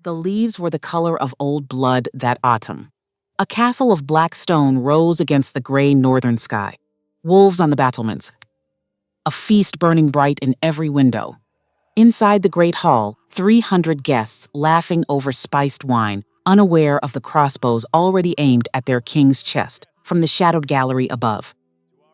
The leaves were the color of old blood that autumn. A castle of black stone rose against the gray northern sky. Wolves on the battlements. A feast burning bright in every window. Inside the great hall, 300 guests laughing over spiced wine, unaware of the crossbows already aimed at their king's chest from the shadowed gallery above.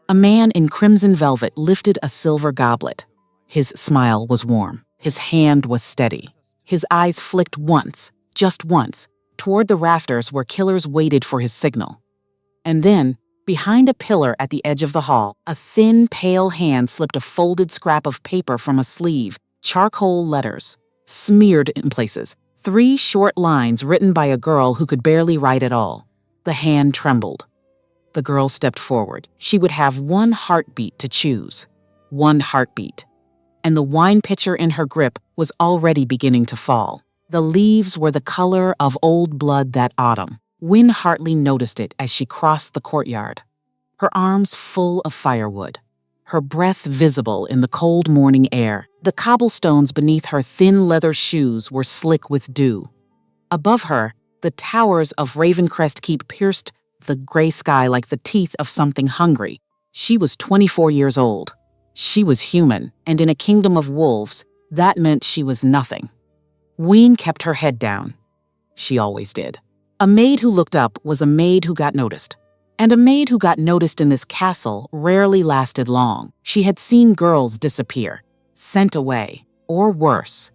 A man in crimson velvet lifted a silver goblet. His smile was warm. His hand was steady. His eyes flicked once, just once, toward the rafters where killers waited for his signal. And then, behind a pillar at the edge of the hall, a thin, pale hand slipped a folded scrap of paper from a sleeve, charcoal letters, smeared in places, 3 short lines written by a girl who could barely write at all. The hand trembled. The girl stepped forward. She would have 1 heartbeat to choose. 1 heartbeat. And the wine pitcher in her grip was already beginning to fall. The leaves were the color of old blood that autumn. Wynne Hartley noticed it as she crossed the courtyard. Her arms full of firewood. Her breath visible in the cold morning air. The cobblestones beneath her thin leather shoes were slick with dew. Above her, the towers of Ravencrest Keep pierced the gray sky like the teeth of something hungry. She was 24 years old. She was human, and in a kingdom of wolves, that meant she was nothing. Wynne kept her head down. She always did. A maid who looked up was a maid who got noticed. And a maid who got noticed in this castle rarely lasted long. She had seen girls disappear, sent away, or worse.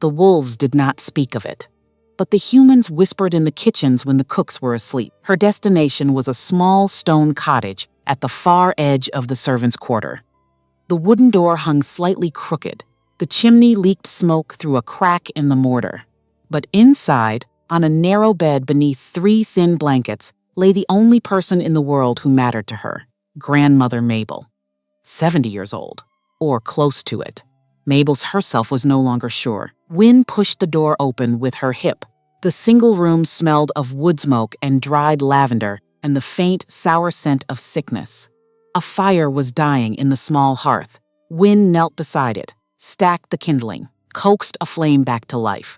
The wolves did not speak of it. But the humans whispered in the kitchens when the cooks were asleep. Her destination was a small stone cottage at the far edge of the servants' quarter. The wooden door hung slightly crooked. The chimney leaked smoke through a crack in the mortar. But inside, on a narrow bed beneath 3 thin blankets, lay the only person in the world who mattered to her, Grandmother Mabel. 70 years old, or close to it. Mabel's herself was no longer sure. Wynne pushed the door open with her hip. The single room smelled of wood smoke and dried lavender and the faint, sour scent of sickness. A fire was dying in the small hearth. Wynne knelt beside it, stacked the kindling, coaxed a flame back to life.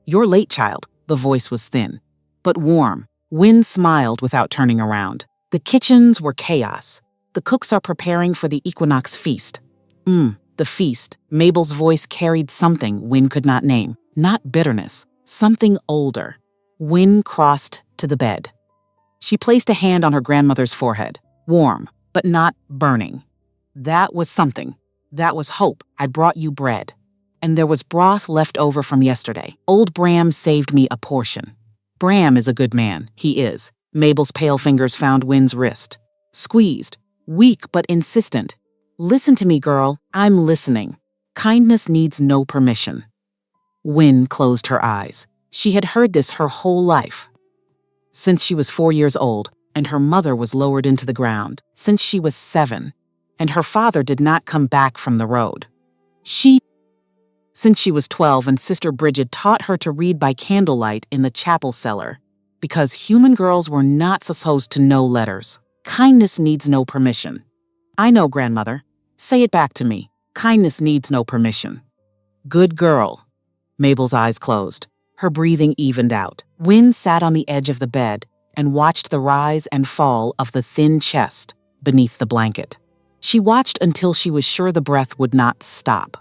"You're late, child." The voice was thin, but warm. Wynne smiled without turning around. The kitchens were chaos. The cooks are preparing for the equinox feast. The feast. Mabel's voice carried something Wynne could not name. Not bitterness, something older. Wynne crossed to the bed. She placed a hand on her grandmother's forehead. Warm, but not burning. "That was something. That was hope. I brought you bread. And there was broth left over from yesterday. Old Bram saved me a portion." "Bram is a good man. He is." Mabel's pale fingers found Wynne's wrist. Squeezed. Weak but insistent. "Listen to me, girl. I'm listening. Kindness needs no permission." Wynne closed her eyes. She had heard this her whole life. Since she was 4 years old, and her mother was lowered into the ground. Since she was 7, and her father did not come back from the road. Since she was 12 and Sister Bridget taught her to read by candlelight in the chapel cellar, because human girls were not supposed to know letters. Kindness needs no permission. "I know, grandmother. Say it back to me. Kindness needs no permission." "Good girl." Mabel's eyes closed. Her breathing evened out. Wynne sat on the edge of the bed and watched the rise and fall of the thin chest beneath the blanket. She watched until she was sure the breath would not stop.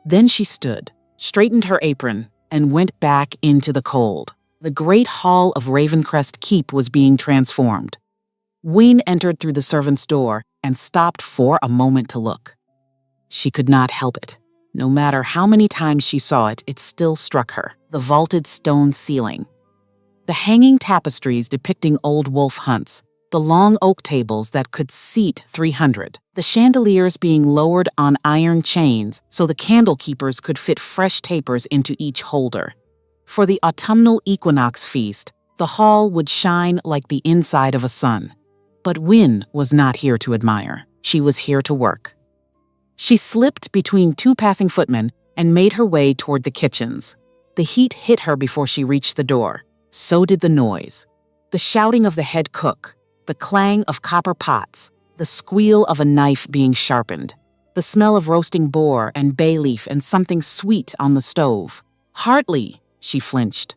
Then she stood, straightened her apron, and went back into the cold. The great hall of Ravencrest Keep was being transformed. Wynne entered through the servant's door and stopped for a moment to look. She could not help it. No matter how many times she saw it, it still struck her. The vaulted stone ceiling. The hanging tapestries depicting old wolf hunts. The long oak tables that could seat 300. The chandeliers being lowered on iron chains so the candle keepers could fit fresh tapers into each holder. For the autumnal equinox feast, the hall would shine like the inside of a sun. But Wynne was not here to admire. She was here to work. She slipped between 2 passing footmen and made her way toward the kitchens. The heat hit her before she reached the door. So did the noise. The shouting of the head cook. The clang of copper pots, the squeal of a knife being sharpened, the smell of roasting boar and bay leaf and something sweet on the stove. "Hartley!" She flinched.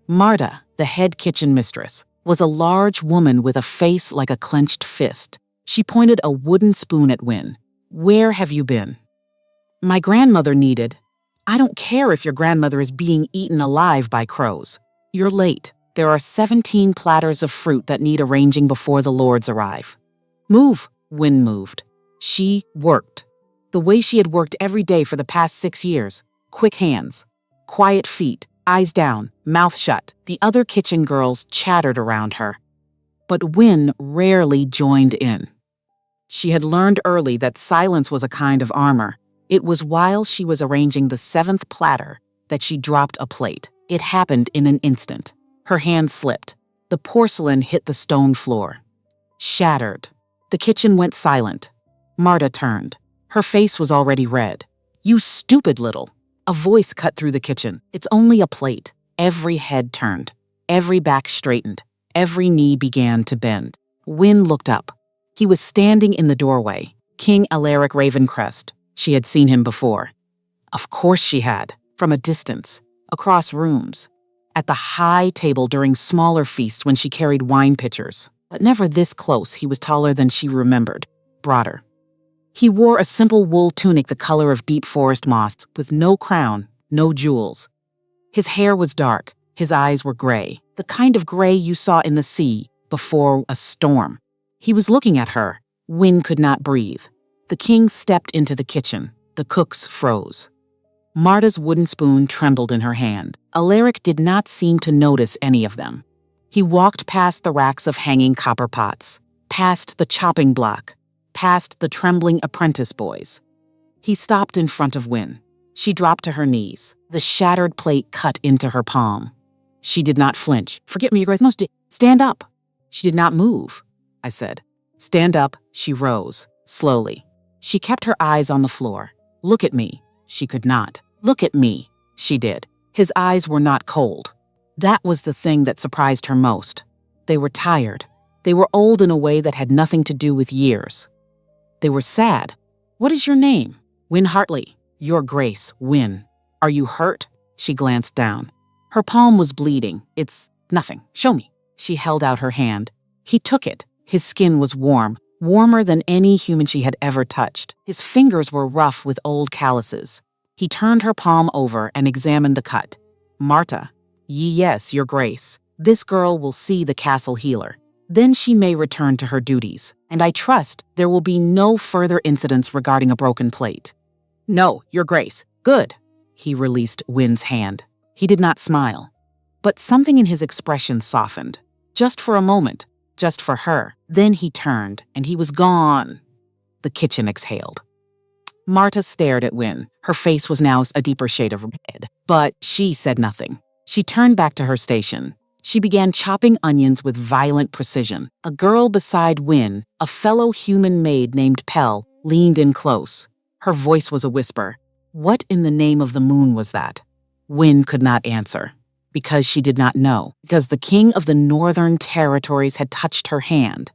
Marta, the head kitchen mistress, was a large woman with a face like a clenched fist. She pointed a wooden spoon at Win. "Where have you been?" "My grandmother needed." "I don't care if your grandmother is being eaten alive by crows. You're late. There are 17 platters of fruit that need arranging before the lords arrive." "Move." Win moved. She worked. The way she had worked every day for the past 6 years. Quick hands. Quiet feet. Eyes down. Mouth shut. The other kitchen girls chattered around her. But Win rarely joined in. She had learned early that silence was a kind of armor. It was while she was arranging the 7th platter that she dropped a plate. It happened in an instant. Her hand slipped. The porcelain hit the stone floor. Shattered. The kitchen went silent. Marta turned. Her face was already red. "You stupid little." A voice cut through the kitchen. "It's only a plate." Every head turned. Every back straightened. Every knee began to bend. Win looked up. He was standing in the doorway. King Alaric Ravencrest. She had seen him before. Of course she had. From a distance. Across rooms. At the high table during smaller feasts when she carried wine pitchers. But never this close. He was taller than she remembered. Broader. He wore a simple wool tunic the color of deep forest moss, with no crown, no jewels. His hair was dark. His eyes were gray. The kind of gray you saw in the sea before a storm. He was looking at her. Win could not breathe. The king stepped into the kitchen. The cooks froze. Marta's wooden spoon trembled in her hand. Alaric did not seem to notice any of them. He walked past the racks of hanging copper pots, past the chopping block, past the trembling apprentice boys. He stopped in front of Win. She dropped to her knees. The shattered plate cut into her palm. She did not flinch. "Forget me, your grace. No, stand up." She did not move. I said. "Stand up." She rose, slowly. She kept her eyes on the floor. "Look at me." She could not. "Look at me." She did. His eyes were not cold. That was the thing that surprised her most. They were tired. They were old in a way that had nothing to do with years. They were sad. "What is your name?" "Win Hartley." "Your grace, Win. Are you hurt?" She glanced down. Her palm was bleeding. "It's nothing. Show me." She held out her hand. He took it. His skin was warm, warmer than any human she had ever touched. His fingers were rough with old calluses. He turned her palm over and examined the cut. "Marta." "Yes, your grace. This girl will see the castle healer. Then she may return to her duties, and I trust there will be no further incidents regarding a broken plate." "No, your grace. Good." He released Win's hand. He did not smile. But something in his expression softened. Just for a moment. Just for her. Then he turned, and he was gone. The kitchen exhaled. Marta stared at Win. Her face was now a deeper shade of red. But she said nothing. She turned back to her station. She began chopping onions with violent precision. A girl beside Win, a fellow human maid named Pell, leaned in close. Her voice was a whisper. What in the name of the moon was that? Win could not answer. Because she did not know. Because the king of the northern territories had touched her hand.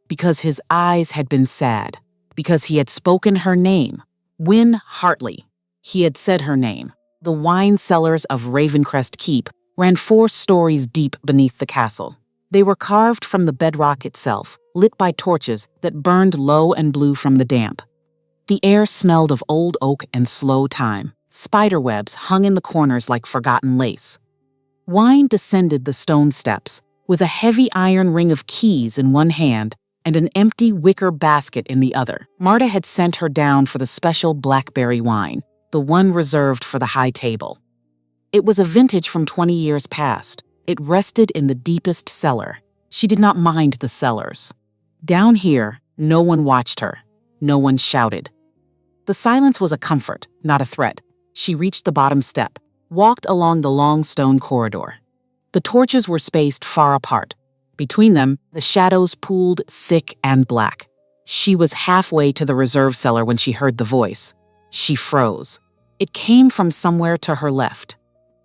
Because his eyes had been sad. Because he had spoken her name. Win Hartley. He had said her name. The wine cellars of Ravencrest Keep ran 4 stories deep beneath the castle. They were carved from the bedrock itself, lit by torches that burned low and blue from the damp. The air smelled of old oak and slow time. Spiderwebs hung in the corners like forgotten lace. Wine descended the stone steps, with a heavy iron ring of keys in one hand and an empty wicker basket in the other. Marta had sent her down for the special blackberry wine, the one reserved for the high table. It was a vintage from 20 years past. It rested in the deepest cellar. She did not mind the cellars. Down here, no one watched her. No one shouted. The silence was a comfort, not a threat. She reached the bottom step, walked along the long stone corridor. The torches were spaced far apart. Between them, the shadows pooled thick and black. She was halfway to the reserve cellar when she heard the voice. She froze. It came from somewhere to her left.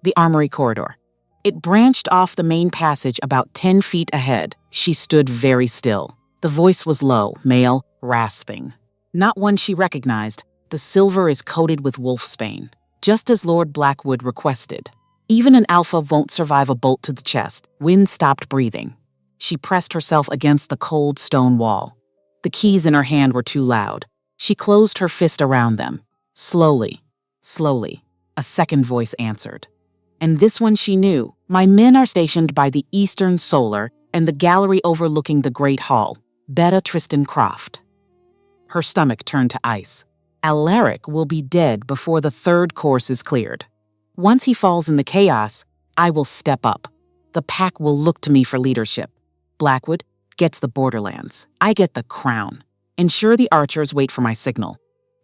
The armory corridor. It branched off the main passage about 10 feet ahead. She stood very still. The voice was low, male, rasping. Not one she recognized. The silver is coated with wolfsbane, just as Lord Blackwood requested. Even an alpha won't survive a bolt to the chest. Wynne stopped breathing. She pressed herself against the cold stone wall. The keys in her hand were too loud. She closed her fist around them. Slowly, slowly, a second voice answered. And this one she knew. My men are stationed by the eastern solar and the gallery overlooking the Great Hall. Beta Tristan Croft. Her stomach turned to ice. Alaric will be dead before the third course is cleared. Once he falls in the chaos, I will step up. The pack will look to me for leadership. Blackwood gets the borderlands. I get the crown. Ensure the archers wait for my signal.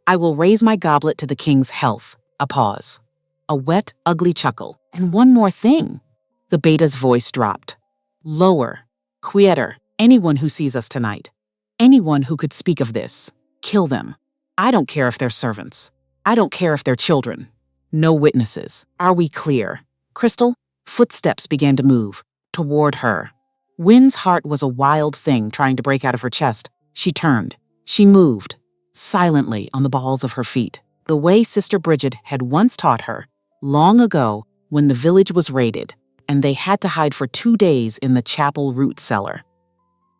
I will raise my goblet to the king's health. A pause. A wet, ugly chuckle. And one more thing. The beta's voice dropped. Lower. Quieter. Anyone who sees us tonight. Anyone who could speak of this. Kill them. I don't care if they're servants. I don't care if they're children. No witnesses. Are we clear? Crystal? Footsteps began to move. Toward her. Wynne's heart was a wild thing trying to break out of her chest. She turned. She moved. Silently on the balls of her feet. The way Sister Bridget had once taught her. Long ago, when the village was raided, and they had to hide for 2 days in the chapel root cellar.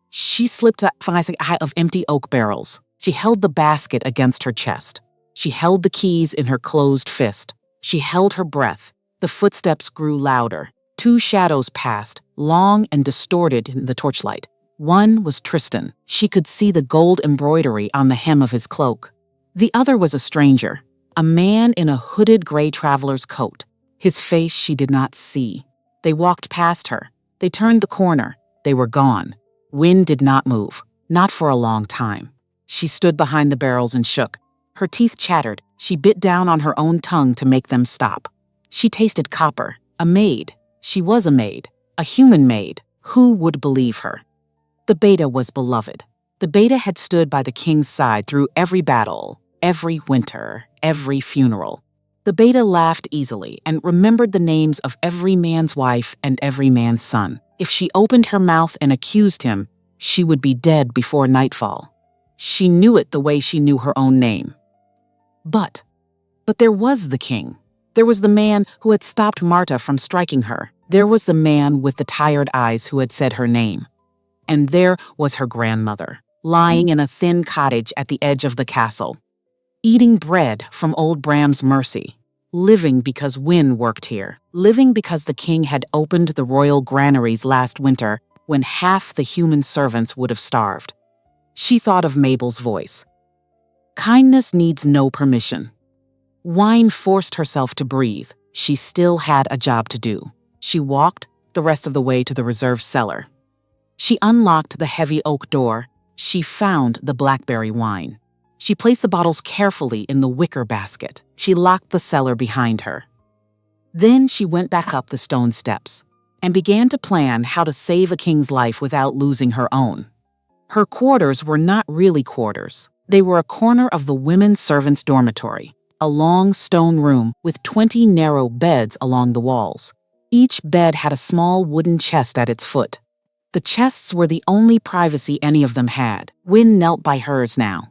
She slipped a high of empty oak barrels. She held the basket against her chest. She held the keys in her closed fist. She held her breath. The footsteps grew louder. 2 shadows passed, long and distorted in the torchlight. One was Tristan. She could see the gold embroidery on the hem of his cloak. The other was a stranger, a man in a hooded gray traveler's coat. His face she did not see. They walked past her. They turned the corner. They were gone. Wynne did not move, not for a long time. She stood behind the barrels and shook. Her teeth chattered. She bit down on her own tongue to make them stop. She tasted copper. A maid. She was a maid. A human maid. Who would believe her? The beta was beloved. The beta had stood by the king's side through every battle, every winter, every funeral. The beta laughed easily and remembered the names of every man's wife and every man's son. If she opened her mouth and accused him, she would be dead before nightfall. She knew it the way she knew her own name. But there was the king. There was the man who had stopped Marta from striking her. There was the man with the tired eyes who had said her name. And there was her grandmother, lying in a thin cottage at the edge of the castle, eating bread from old Bram's mercy, living because Wynne worked here, living because the king had opened the royal granaries last winter when half the human servants would have starved. She thought of Mabel's voice. Kindness needs no permission. Wine forced herself to breathe. She still had a job to do. She walked the rest of the way to the reserve cellar. She unlocked the heavy oak door. She found the blackberry wine. She placed the bottles carefully in the wicker basket. She locked the cellar behind her. Then she went back up the stone steps and began to plan how to save a king's life without losing her own. Her quarters were not really quarters. They were a corner of the women servants' dormitory, a long stone room with 20 narrow beds along the walls. Each bed had a small wooden chest at its foot. The chests were the only privacy any of them had. Wynne knelt by hers now.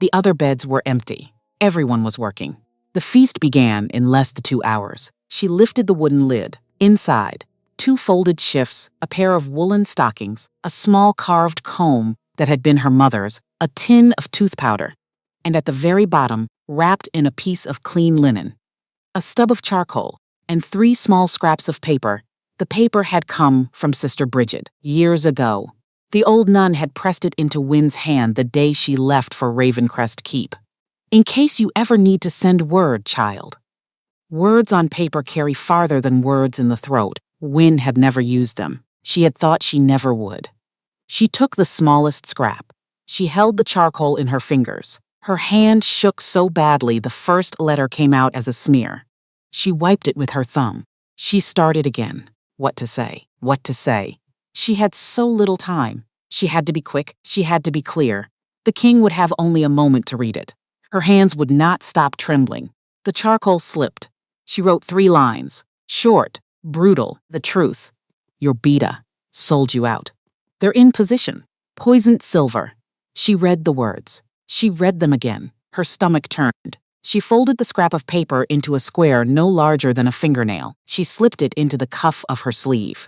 The other beds were empty. Everyone was working. The feast began in less than 2 hours. She lifted the wooden lid. Inside, 2 folded shifts, a pair of woolen stockings, a small carved comb that had been her mother's, a tin of tooth powder, and at the very bottom, wrapped in a piece of clean linen, a stub of charcoal, and 3 small scraps of paper. The paper had come from Sister Bridget years ago. The old nun had pressed it into Wynne's hand the day she left for Ravencrest Keep. In case you ever need to send word, child. Words on paper carry farther than words in the throat. Wynne had never used them. She had thought she never would. She took the smallest scrap. She held the charcoal in her fingers. Her hand shook so badly the first letter came out as a smear. She wiped it with her thumb. She started again. What to say? What to say? She had so little time. She had to be quick. She had to be clear. The king would have only a moment to read it. Her hands would not stop trembling. The charcoal slipped. She wrote 3 lines. Short, brutal, the truth. Your beta sold you out. They're in position. Poisoned silver. She read the words. She read them again. Her stomach turned. She folded the scrap of paper into a square no larger than a fingernail. She slipped it into the cuff of her sleeve.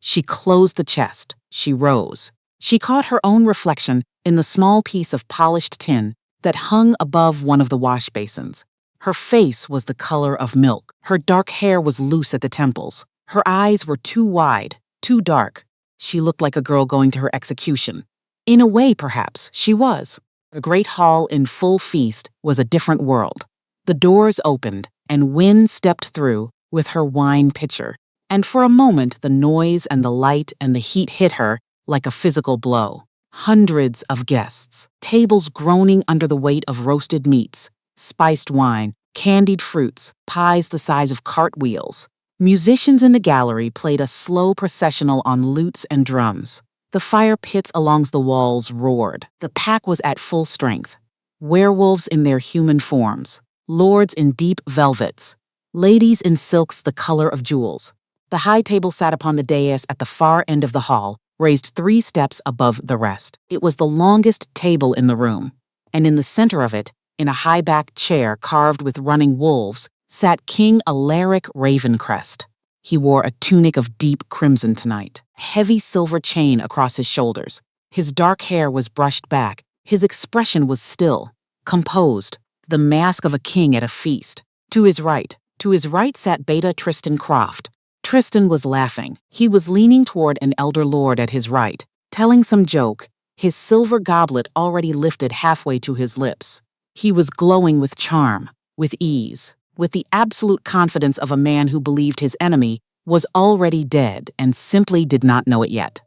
She closed the chest. She rose. She caught her own reflection in the small piece of polished tin that hung above one of the wash basins. Her face was the color of milk. Her dark hair was loose at the temples. Her eyes were too wide, too dark. She looked like a girl going to her execution. In a way, perhaps, she was. The great hall in full feast was a different world. The doors opened, and Wynne stepped through with her wine pitcher. And for a moment, the noise and the light and the heat hit her like a physical blow. Hundreds of guests, tables groaning under the weight of roasted meats, spiced wine, candied fruits, pies the size of cartwheels. Musicians in the gallery played a slow processional on lutes and drums. The fire pits along the walls roared. The pack was at full strength. Werewolves in their human forms, lords in deep velvets, ladies in silks the color of jewels. The high table sat upon the dais at the far end of the hall, raised 3 steps above the rest. It was the longest table in the room, and in the center of it, in a high-backed chair carved with running wolves, sat King Alaric Ravencrest. He wore a tunic of deep crimson tonight, a heavy silver chain across his shoulders. His dark hair was brushed back. His expression was still, composed, the mask of a king at a feast. To his right sat Beta Tristan Croft. Tristan was laughing. He was leaning toward an elder lord at his right, telling some joke, his silver goblet already lifted halfway to his lips. He was glowing with charm, with ease, with the absolute confidence of a man who believed his enemy was already dead and simply did not know it yet.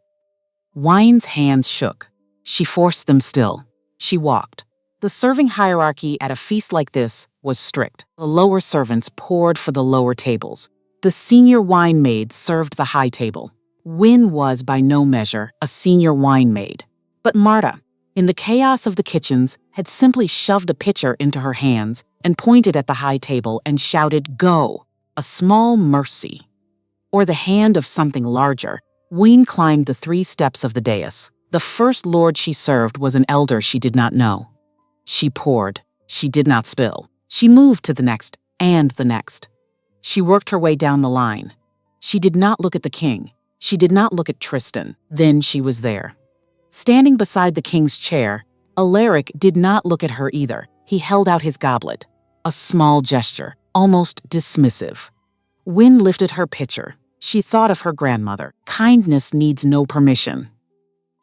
Wine's hands shook. She forced them still. She walked. The serving hierarchy at a feast like this was strict. The lower servants poured for the lower tables. The senior wine maid served the high table. Wynne was, by no measure, a senior wine maid. But Marta, in the chaos of the kitchens, had simply shoved a pitcher into her hands and pointed at the high table and shouted, "Go!" A small mercy. Or the hand of something larger. Wynne climbed the 3 steps of the dais. The first lord she served was an elder she did not know. She poured. She did not spill. She moved to the next, and the next. She worked her way down the line. She did not look at the king. She did not look at Tristan. Then she was there. Standing beside the king's chair, Alaric did not look at her either. He held out his goblet. A small gesture, almost dismissive. Wynne lifted her pitcher. She thought of her grandmother. Kindness needs no permission.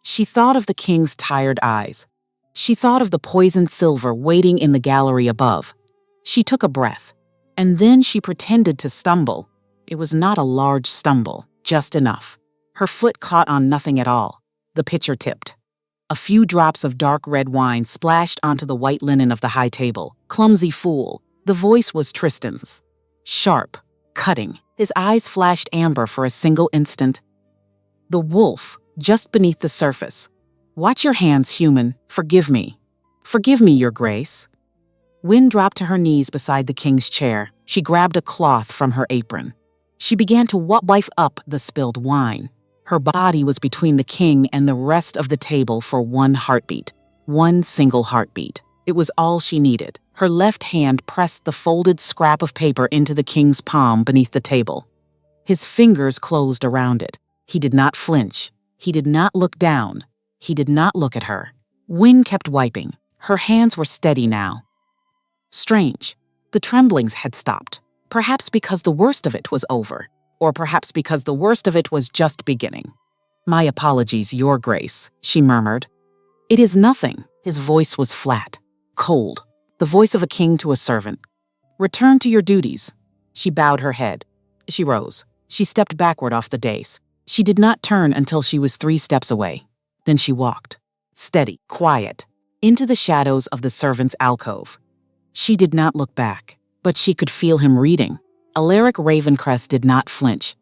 She thought of the king's tired eyes. She thought of the poisoned silver waiting in the gallery above. She took a breath. And then she pretended to stumble. It was not a large stumble, just enough. Her foot caught on nothing at all. The pitcher tipped. A few drops of dark red wine splashed onto the white linen of the high table. Clumsy fool. The voice was Tristan's. Sharp, cutting. His eyes flashed amber for a single instant. The wolf, just beneath the surface. "Watch your hands, human. Forgive me. Forgive me, your grace." Wynne dropped to her knees beside the king's chair. She grabbed a cloth from her apron. She began to wipe up the spilled wine. Her body was between the king and the rest of the table for one heartbeat. One single heartbeat. It was all she needed. Her left hand pressed the folded scrap of paper into the king's palm beneath the table. His fingers closed around it. He did not flinch. He did not look down. He did not look at her. Wynne kept wiping. Her hands were steady now. Strange. The tremblings had stopped. Perhaps because the worst of it was over. Or perhaps because the worst of it was just beginning. "My apologies, your grace," she murmured. "It is nothing." His voice was flat, cold, the voice of a king to a servant. "Return to your duties." She bowed her head. She rose. She stepped backward off the dais. She did not turn until she was 3 steps away. Then she walked, steady, quiet, into the shadows of the servants' alcove. She did not look back, but she could feel him reading. Alaric Ravencrest did not flinch.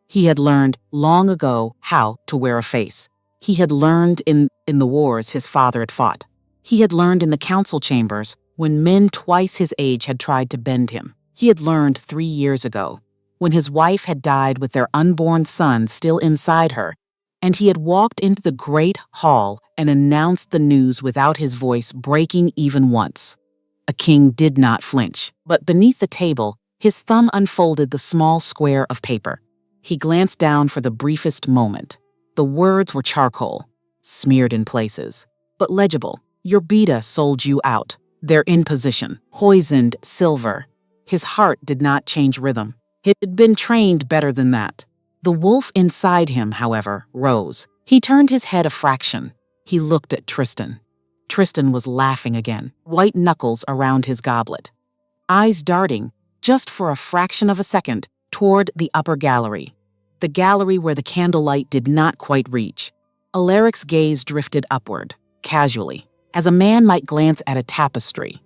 He had learned long ago how to wear a face. He had learned in the wars his father had fought. He had learned in the council chambers when men twice his age had tried to bend him. He had learned 3 years ago, when his wife had died with their unborn son still inside her, and he had walked into the great hall and announced the news without his voice breaking even once. A king did not flinch, but beneath the table, his thumb unfolded the small square of paper. He glanced down for the briefest moment. The words were charcoal, smeared in places, but legible. Your beta sold you out. They're in position. Poisoned silver. His heart did not change rhythm. It had been trained better than that. The wolf inside him, however, rose. He turned his head a fraction. He looked at Tristan. Tristan was laughing again, white knuckles around his goblet. Eyes darting, just for a fraction of a second, toward the upper gallery. The gallery where the candlelight did not quite reach. Alaric's gaze drifted upward, casually, as a man might glance at a tapestry,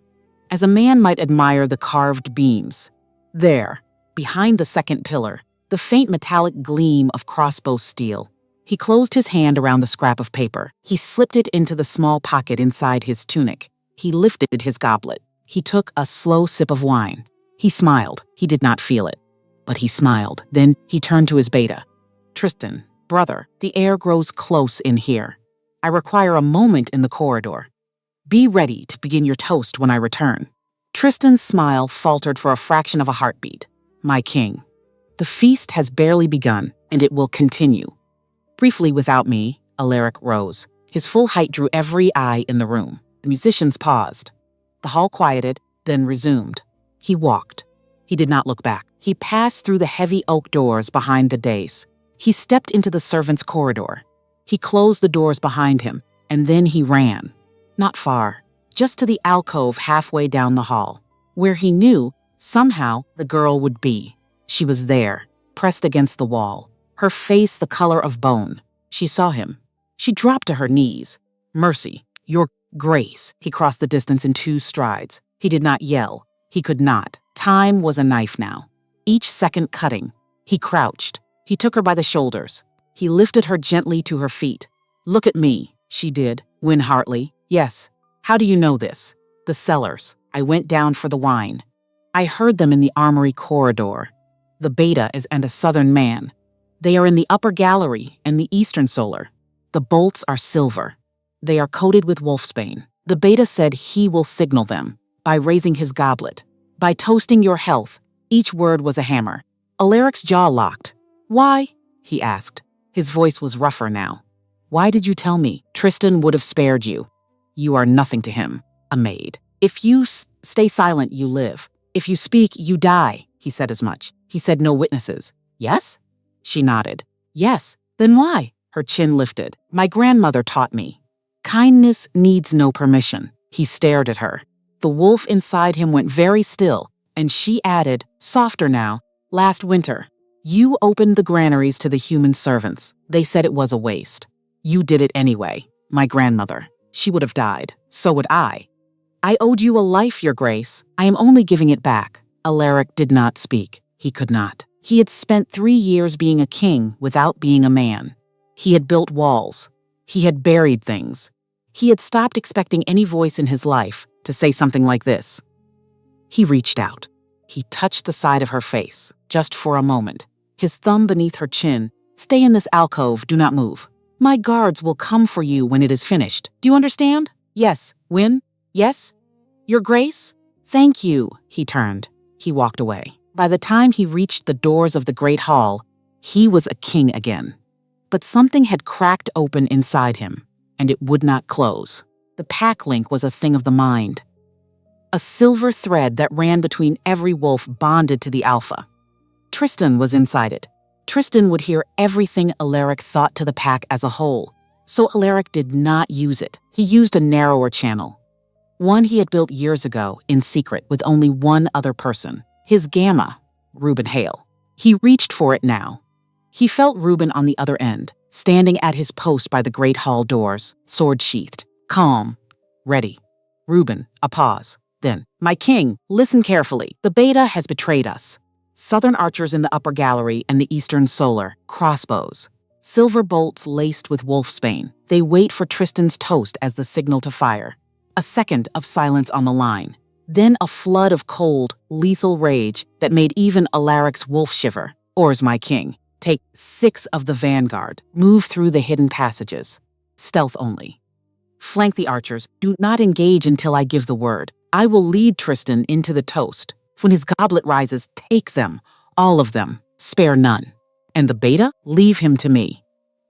as a man might admire the carved beams. There, behind the second pillar, the faint metallic gleam of crossbow steel. He closed his hand around the scrap of paper. He slipped it into the small pocket inside his tunic. He lifted his goblet. He took a slow sip of wine. He smiled. He did not feel it, but he smiled. Then he turned to his beta. Tristan, brother, the air grows close in here. I require a moment in the corridor. Be ready to begin your toast when I return. Tristan's smile faltered for a fraction of a heartbeat. My king. The feast has barely begun, and it will continue. Briefly without me, Alaric rose. His full height drew every eye in the room. The musicians paused. The hall quieted, then resumed. He walked. He did not look back. He passed through the heavy oak doors behind the dais. He stepped into the servants' corridor. He closed the doors behind him, and then he ran. Not far, just to the alcove halfway down the hall, where he knew, somehow, the girl would be. She was there, pressed against the wall, her face the color of bone. She saw him. She dropped to her knees. Mercy, your grace. He crossed the distance in 2 strides. He did not yell. He could not. Time was a knife now, each second cutting. He crouched. He took her by the shoulders. He lifted her gently to her feet. Look at me, she did, Win Hartley. Yes. How do you know this? The cellars. I went down for the wine. I heard them in the armory corridor. The beta is and a southern man. They are in the upper gallery and the eastern solar. The bolts are silver. They are coated with wolfsbane. The beta said he will signal them by raising his goblet, by toasting your health. Each word was a hammer. Alaric's jaw locked. Why? He asked. His voice was rougher now. Why did you tell me? Tristan would have spared you. You are nothing to him, a maid. If you stay silent, you live. If you speak, you die. He said as much. He said no witnesses. Yes? She nodded. Yes. Then why? Her chin lifted. My grandmother taught me. Kindness needs no permission. He stared at her. The wolf inside him went very still, and she added, softer now, last winter. You opened the granaries to the human servants. They said it was a waste. You did it anyway. My grandmother. She would have died. So would I. I owed you a life, your grace. I am only giving it back. Alaric did not speak. He could not. He had spent 3 years being a king without being a man. He had built walls. He had buried things. He had stopped expecting any voice in his life to say something like this. He reached out. He touched the side of her face, just for a moment. His thumb beneath her chin. Stay in this alcove, do not move. My guards will come for you when it is finished. Do you understand? Yes. Win? Yes? Your grace? Thank you. He turned. He walked away. By the time he reached the doors of the great hall, he was a king again. But something had cracked open inside him, and it would not close. The pack link was a thing of the mind. A silver thread that ran between every wolf bonded to the alpha. Tristan was inside it. Tristan would hear everything Alaric thought to the pack as a whole, so Alaric did not use it. He used a narrower channel. One he had built years ago, in secret, with only one other person. His gamma, Reuben Hale. He reached for it now. He felt Reuben on the other end, standing at his post by the great hall doors, sword sheathed, calm, ready. Reuben, a pause. Then, my king, listen carefully. The beta has betrayed us. Southern archers in the upper gallery and the eastern solar, crossbows. Silver bolts laced with wolfsbane. They wait for Tristan's toast as the signal to fire. A second of silence on the line. Then a flood of cold, lethal rage that made even Alaric's wolf shiver. Ors, my king. Take 6 of the vanguard. Move through the hidden passages. Stealth only. Flank the archers. Do not engage until I give the word. I will lead Tristan into the toast. When his goblet rises, take them, all of them, spare none. And the beta, leave him to me.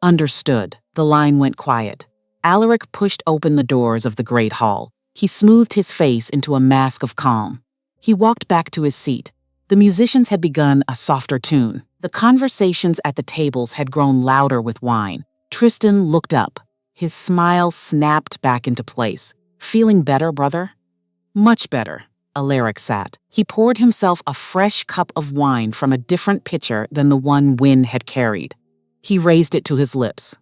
Understood. The line went quiet. Alaric pushed open the doors of the great hall. He smoothed his face into a mask of calm. He walked back to his seat. The musicians had begun a softer tune. The conversations at the tables had grown louder with wine. Tristan looked up. His smile snapped back into place. Feeling better, brother? Much better. Alaric sat. He poured himself a fresh cup of wine from a different pitcher than the one Wynne had carried. He raised it to his lips.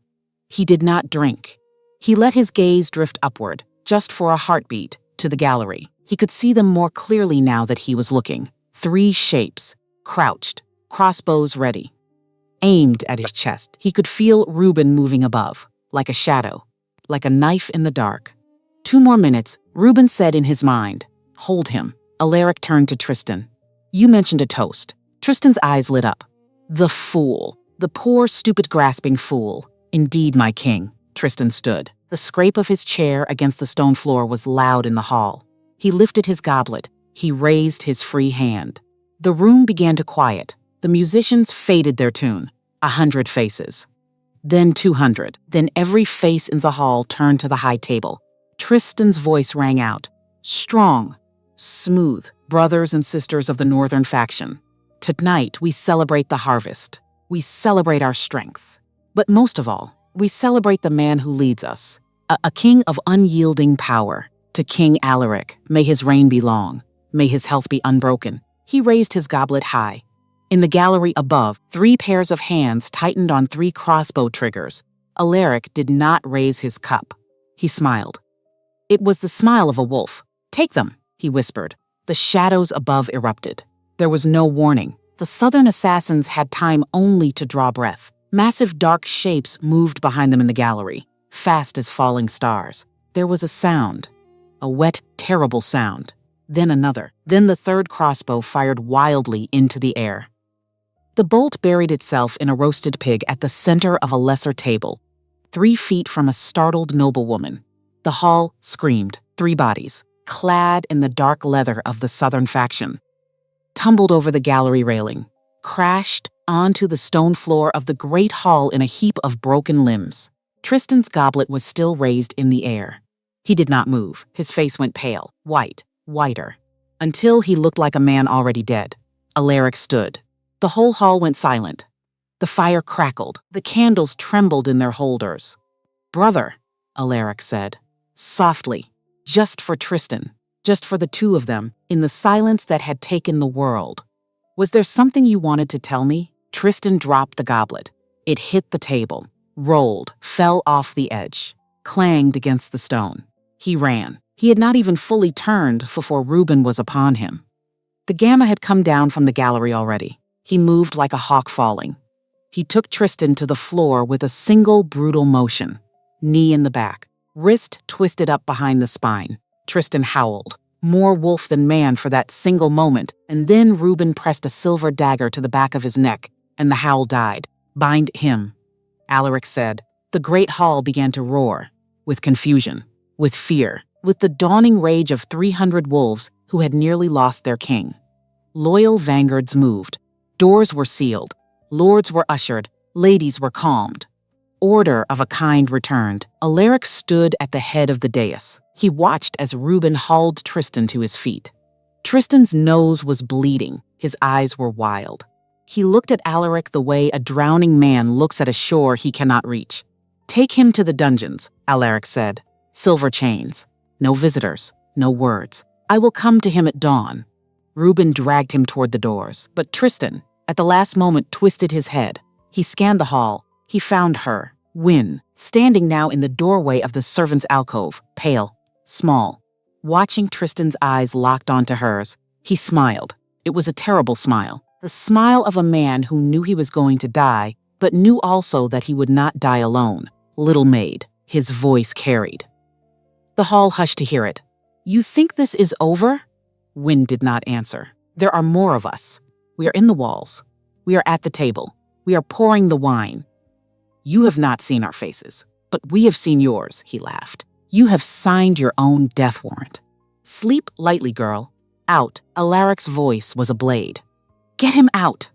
He did not drink. He let his gaze drift upward, just for a heartbeat, to the gallery. He could see them more clearly now that he was looking. 3 shapes, crouched, crossbows ready. Aimed at his chest, he could feel Reuben moving above, like a shadow, like a knife in the dark. 2 more minutes, Reuben said in his mind. Hold him. Alaric turned to Tristan. You mentioned a toast. Tristan's eyes lit up. The fool. The poor, stupid, grasping fool. Indeed, my king. Tristan stood. The scrape of his chair against the stone floor was loud in the hall. He lifted his goblet. He raised his free hand. The room began to quiet. The musicians faded their tune. 100 faces. Then 200. Then every face in the hall turned to the high table. Tristan's voice rang out. Strong, smooth, brothers and sisters of the northern faction. Tonight we celebrate the harvest. We celebrate our strength. But most of all, we celebrate the man who leads us. A king of unyielding power. To King Alaric, may his reign be long. May his health be unbroken. He raised his goblet high. In the gallery above, 3 pairs of hands tightened on 3 crossbow triggers. Alaric did not raise his cup. He smiled. It was the smile of a wolf. Take them, he whispered. The shadows above erupted. There was no warning. The southern assassins had time only to draw breath. Massive dark shapes moved behind them in the gallery, fast as falling stars. There was a sound. A wet, terrible sound. Then another. Then the 3rd crossbow fired wildly into the air. The bolt buried itself in a roasted pig at the center of a lesser table, 3 feet from a startled noblewoman. The hall screamed. 3 bodies, clad in the dark leather of the southern faction, tumbled over the gallery railing, crashed onto the stone floor of the great hall in a heap of broken limbs. Tristan's goblet was still raised in the air. He did not move. His face went pale, white, whiter, until he looked like a man already dead. Alaric stood. The whole hall went silent. The fire crackled. The candles trembled in their holders. Brother, Alaric said, softly, just for Tristan, just for the 2 of them, in the silence that had taken the world. Was there something you wanted to tell me? Tristan dropped the goblet. It hit the table, rolled, fell off the edge, clanged against the stone. He ran. He had not even fully turned before Reuben was upon him. The gamma had come down from the gallery already. He moved like a hawk falling. He took Tristan to the floor with a single brutal motion. Knee in the back, wrist twisted up behind the spine. Tristan howled, more wolf than man for that single moment, and then Reuben pressed a silver dagger to the back of his neck, and the howl died. Bind him, Alaric said. The great hall began to roar, with confusion, with fear, with the dawning rage of 300 wolves who had nearly lost their king. Loyal vanguards moved. Doors were sealed. Lords were ushered. Ladies were calmed. Order of a kind returned. Alaric stood at the head of the dais. He watched as Reuben hauled Tristan to his feet. Tristan's nose was bleeding. His eyes were wild. He looked at Alaric the way a drowning man looks at a shore he cannot reach. Take him to the dungeons, Alaric said. Silver chains. No visitors. No words. I will come to him at dawn. Reuben dragged him toward the doors, but Tristan, at the last moment, twisted his head. He scanned the hall. He found her, Wynne, standing now in the doorway of the servants' alcove, pale, small. Watching Tristan's eyes locked onto hers, he smiled. It was a terrible smile. The smile of a man who knew he was going to die, but knew also that he would not die alone. Little maid, his voice carried. The hall hushed to hear it. You think this is over? Wynne did not answer. There are more of us. We are in the walls. We are at the table. We are pouring the wine. You have not seen our faces, but we have seen yours, he laughed. You have signed your own death warrant. Sleep lightly, girl. Out. Alaric's voice was a blade. Get him out.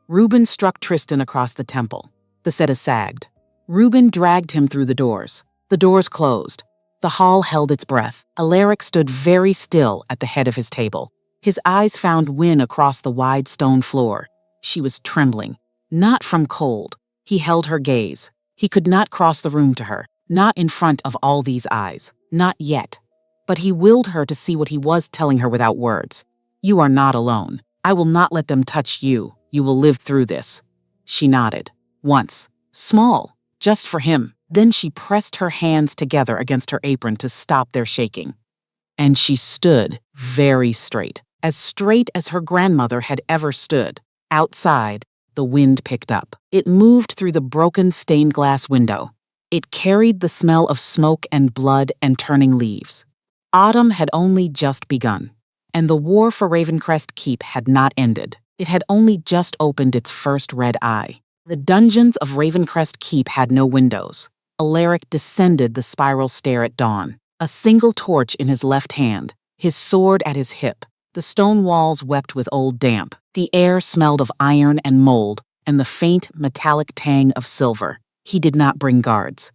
Reuben struck Tristan across the temple. The settee sagged. Reuben dragged him through the doors. The doors closed. The hall held its breath. Alaric stood very still at the head of his table. His eyes found Wynne across the wide stone floor. She was trembling. Not from cold. He held her gaze. He could not cross the room to her. Not in front of all these eyes. Not yet. But he willed her to see what he was telling her without words. You are not alone. I will not let them touch you. You will live through this. She nodded. Once. Small. Just for him. Then she pressed her hands together against her apron to stop their shaking. And she stood very straight as her grandmother had ever stood. Outside, the wind picked up. It moved through the broken stained glass window. It carried the smell of smoke and blood and turning leaves. Autumn had only just begun, and the war for Ravencrest Keep had not ended. It had only just opened its first red eye. The dungeons of Ravencrest Keep had no windows. Alaric descended the spiral stair at dawn, a single torch in his left hand, his sword at his hip. The stone walls wept with old damp. The air smelled of iron and mold, and the faint metallic tang of silver. He did not bring guards.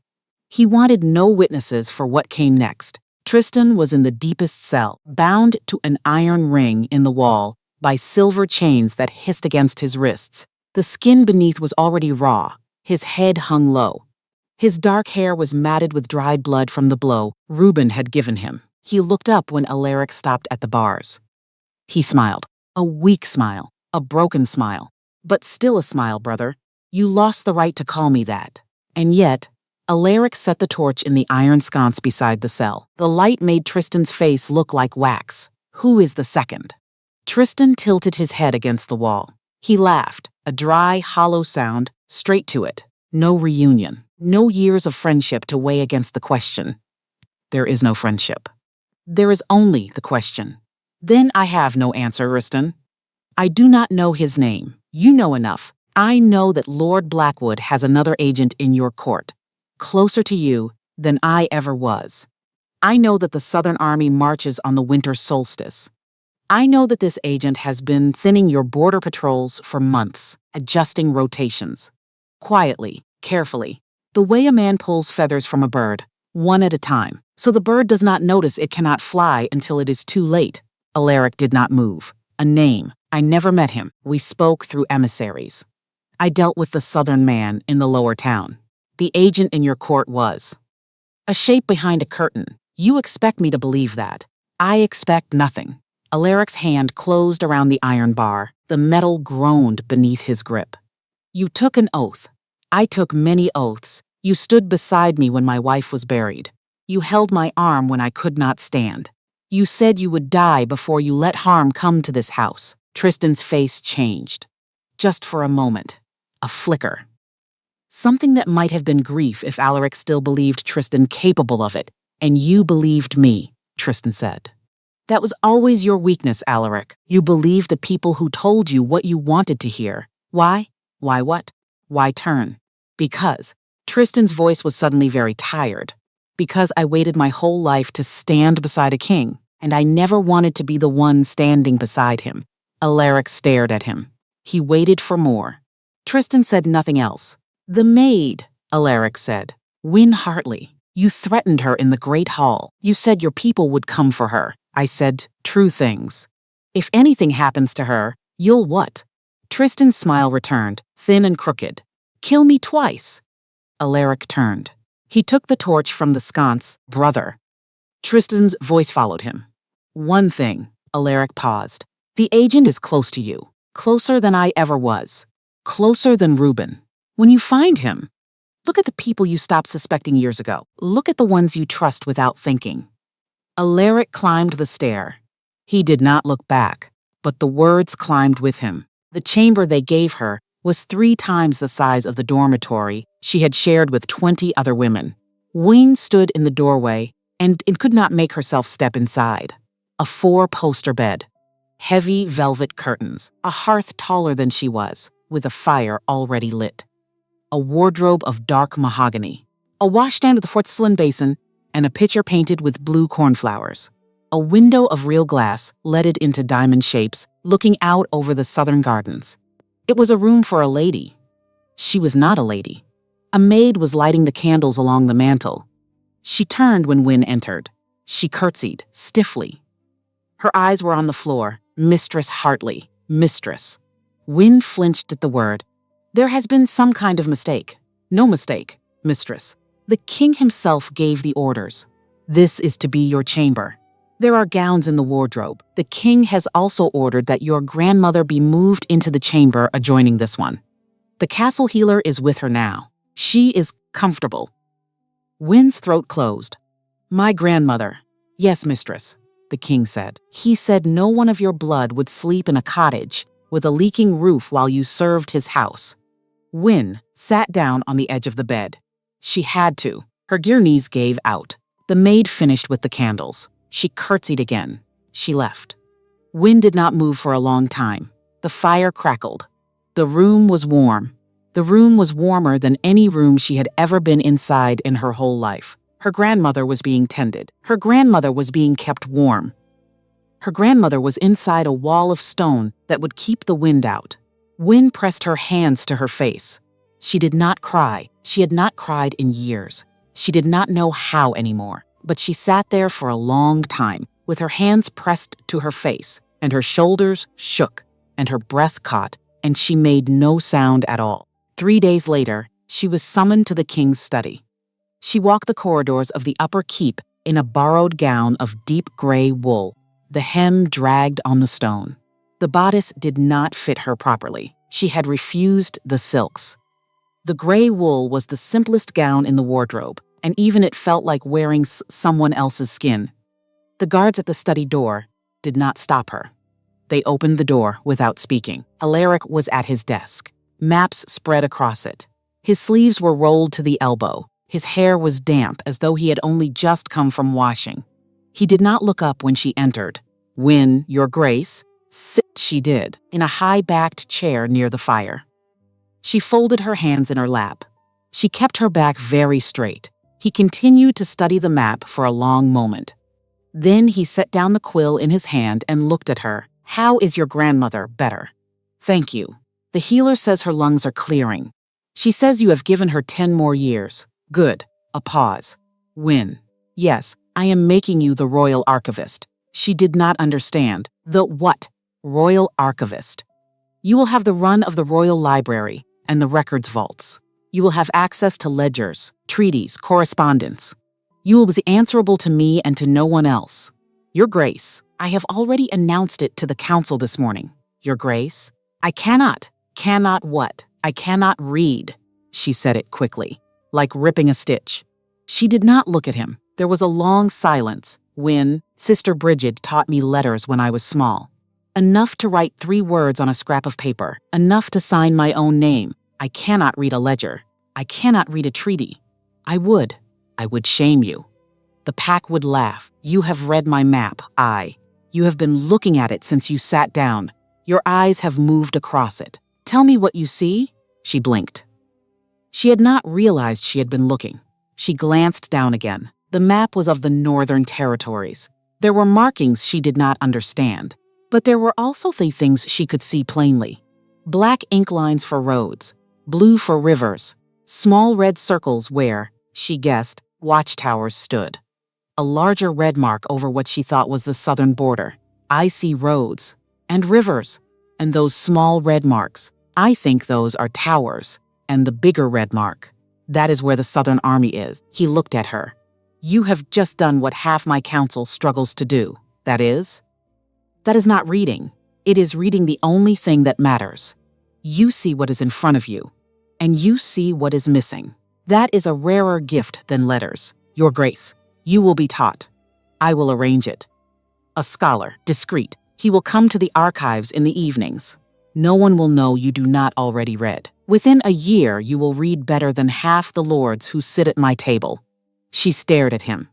He wanted no witnesses for what came next. Tristan was in the deepest cell, bound to an iron ring in the wall by silver chains that hissed against his wrists. The skin beneath was already raw. His head hung low. His dark hair was matted with dried blood from the blow Reuben had given him. He looked up when Alaric stopped at the bars. He smiled. A weak smile. A broken smile. But still a smile, brother. You lost the right to call me that. And yet, Alaric set the torch in the iron sconce beside the cell. The light made Tristan's face look like wax. Who is the second? Tristan tilted his head against the wall. He laughed, a dry, hollow sound, straight to it. No reunion. No years of friendship to weigh against the question. There is no friendship. There is only the question. Then I have no answer, Tristan. I do not know his name. You know enough. I know that Lord Blackwood has another agent in your court, closer to you than I ever was. I know that the Southern Army marches on the winter solstice. I know that this agent has been thinning your border patrols for months, adjusting rotations. Quietly, carefully, the way a man pulls feathers from a bird, one at a time, so the bird does not notice it cannot fly until it is too late. Alaric did not move. A name. I never met him. We spoke through emissaries. I dealt with the Southern man in the lower town. The agent in your court was a shape behind a curtain. You expect me to believe that. I expect nothing. Alaric's hand closed around the iron bar. The metal groaned beneath his grip. You took an oath. I took many oaths. You stood beside me when my wife was buried. You held my arm when I could not stand. You said you would die before you let harm come to this house. Tristan's face changed. Just for a moment. A flicker. Something that might have been grief if Alaric still believed Tristan capable of it. And you believed me, Tristan said. That was always your weakness, Alaric. You believed the people who told you what you wanted to hear. Why? Why what? Why turn? Because. Tristan's voice was suddenly very tired. Because I waited my whole life to stand beside a king, and I never wanted to be the one standing beside him. Alaric stared at him. He waited for more. Tristan said nothing else. The maid, Alaric said. Wynne Hartley. You threatened her in the great hall. You said your people would come for her. I said true things. If anything happens to her, you'll what? Tristan's smile returned, thin and crooked. Kill me twice. Alaric turned. He took the torch from the sconce. Brother. Tristan's voice followed him. One thing. Alaric paused. The agent is close to you. Closer than I ever was. Closer than Reuben. When you find him, look at the people you stopped suspecting years ago. Look at the ones you trust without thinking. Alaric climbed the stair. He did not look back, but the words climbed with him. The chamber they gave her was 3 times the size of the dormitory she had shared with 20 other women. Wynne stood in the doorway and could not make herself step inside. A 4-poster bed. Heavy velvet curtains. A hearth taller than she was, with a fire already lit. A wardrobe of dark mahogany. A washstand with a porcelain basin and a pitcher painted with blue cornflowers. A window of real glass, leaded into diamond shapes, looking out over the southern gardens. It was a room for a lady. She was not a lady. A maid was lighting the candles along the mantel. She turned when Wynne entered. She curtsied, stiffly. Her eyes were on the floor. Mistress Hartley. Mistress. Wynne flinched at the word. There has been some kind of mistake. No mistake, mistress. The king himself gave the orders. This is to be your chamber. There are gowns in the wardrobe. The king has also ordered that your grandmother be moved into the chamber adjoining this one. The castle healer is with her now. She is comfortable. Wynne's throat closed. My grandmother. Yes, mistress, the king said. He said no one of your blood would sleep in a cottage with a leaking roof while you served his house. Wynne sat down on the edge of the bed. She had to. Her knees gave out. The maid finished with the candles. She curtsied again. She left. Wynne did not move for a long time. The fire crackled. The room was warm. The room was warmer than any room she had ever been inside in her whole life. Her grandmother was being tended. Her grandmother was being kept warm. Her grandmother was inside a wall of stone that would keep the wind out. Wynne pressed her hands to her face. She did not cry. She had not cried in years. She did not know how anymore. But she sat there for a long time, with her hands pressed to her face, and her shoulders shook, and her breath caught, and she made no sound at all. 3 days later, she was summoned to the king's study. She walked the corridors of the upper keep in a borrowed gown of deep gray wool. The hem dragged on the stone. The bodice did not fit her properly. She had refused the silks. The gray wool was the simplest gown in the wardrobe, and even it felt like wearing someone else's skin. The guards at the study door did not stop her. They opened the door without speaking. Alaric was at his desk. Maps spread across it. His sleeves were rolled to the elbow. His hair was damp as though he had only just come from washing. He did not look up when she entered. Wynne, your grace? Sit, she did, in a high-backed chair near the fire. She folded her hands in her lap. She kept her back very straight. He continued to study the map for a long moment. Then he set down the quill in his hand and looked at her. How is your grandmother better? Thank you. The healer says her lungs are clearing. She says you have given her 10 more years. Good. A pause. Wynne. Yes, I am making you the royal archivist. She did not understand. The what? Royal archivist. You will have the run of the royal library and the records vaults. You will have access to ledgers, treaties, correspondence. You will be answerable to me and to no one else. Your Grace, I have already announced it to the council this morning. Your Grace, I cannot. Cannot what? I cannot read. She said it quickly, like ripping a stitch. She did not look at him. There was a long silence. When Sister Bridget taught me letters when I was small. Enough to write 3 words on a scrap of paper. Enough to sign my own name. I cannot read a ledger. I cannot read a treaty. I would shame you. The pack would laugh. You have read my map, You have been looking at it since you sat down. Your eyes have moved across it. Tell me what you see? She blinked. She had not realized she had been looking. She glanced down again. The map was of the Northern Territories. There were markings she did not understand, but there were also the things she could see plainly. Black ink lines for roads, blue for rivers, small red circles where, she guessed, watchtowers stood. A larger red mark over what she thought was the southern border. I see roads and rivers, and those small red marks. I think those are towers, and the bigger red mark. That is where the Southern Army is. He looked at her. You have just done what half my council struggles to do. That is not reading. It is reading the only thing that matters. You see what is in front of you, and you see what is missing. That is a rarer gift than letters. Your Grace, you will be taught. I will arrange it. A scholar, discreet. He will come to the archives in the evenings. No one will know you do not already read. Within a year, you will read better than half the lords who sit at my table. She stared at him.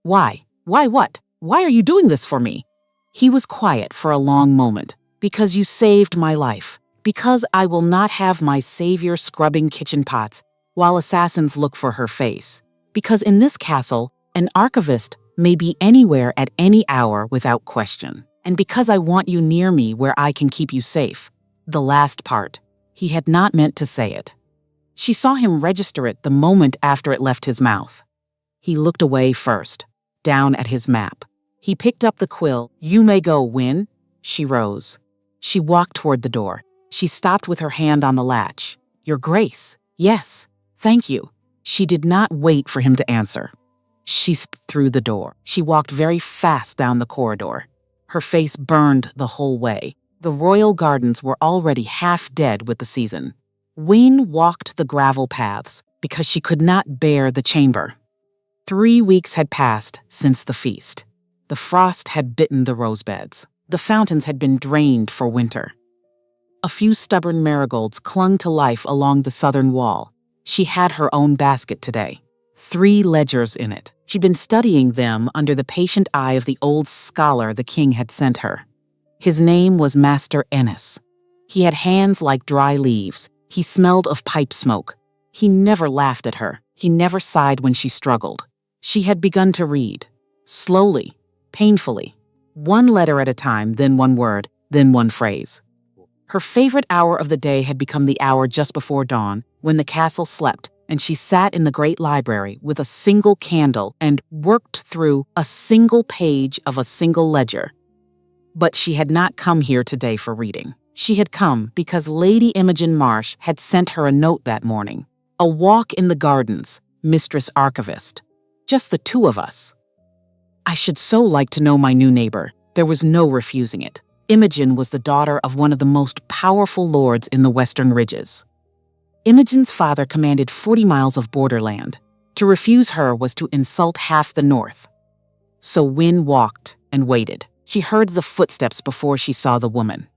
Why? Why what? Why are you doing this for me? He was quiet for a long moment. Because you saved my life. Because I will not have my savior scrubbing kitchen pots while assassins look for her face. Because in this castle, an archivist may be anywhere at any hour without question. And because I want you near me where I can keep you safe. The last part. He had not meant to say it. She saw him register it the moment after it left his mouth. He looked away first, down at his map. He picked up the quill. You may go, Win. She rose. She walked toward the door. She stopped with her hand on the latch. Your Grace. Yes. Thank you. She did not wait for him to answer. She stepped through the door. She walked very fast down the corridor. Her face burned the whole way. The royal gardens were already half dead with the season. Win walked the gravel paths because she could not bear the chamber. 3 weeks had passed since the feast. The frost had bitten the rosebeds. The fountains had been drained for winter. A few stubborn marigolds clung to life along the southern wall. She had her own basket today. 3 ledgers in it. She'd been studying them under the patient eye of the old scholar the king had sent her. His name was Master Ennis. He had hands like dry leaves. He smelled of pipe smoke. He never laughed at her. He never sighed when she struggled. She had begun to read. Slowly, painfully. 1 letter at a time, then 1 word, then 1 phrase. Her favorite hour of the day had become the hour just before dawn, when the castle slept, and she sat in the great library with a single candle and worked through a single page of a single ledger. But she had not come here today for reading. She had come because Lady Imogen Marsh had sent her a note that morning. A walk in the gardens, Mistress Archivist. Just the 2 of us. I should so like to know my new neighbor. There was no refusing it. Imogen was the daughter of one of the most powerful lords in the Western Ridges. Imogen's father commanded 40 miles of borderland. To refuse her was to insult half the north. So Win walked and waited. She heard the footsteps before she saw the woman.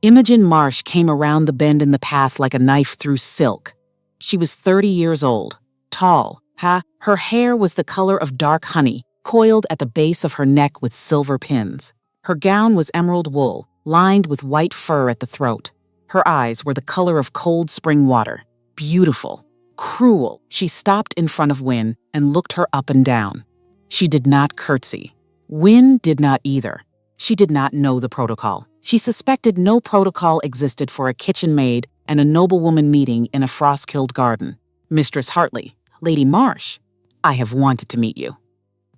Imogen Marsh came around the bend in the path like a knife through silk. She was 30 years old, tall. Her hair was the color of dark honey, coiled at the base of her neck with silver pins. Her gown was emerald wool, lined with white fur at the throat. Her eyes were the color of cold spring water. Beautiful, cruel. She stopped in front of Win and looked her up and down. She did not curtsy. Win did not either. She did not know the protocol. She suspected no protocol existed for a kitchen maid and a noblewoman meeting in a frost-killed garden. Mistress Hartley, Lady Marsh, I have wanted to meet you.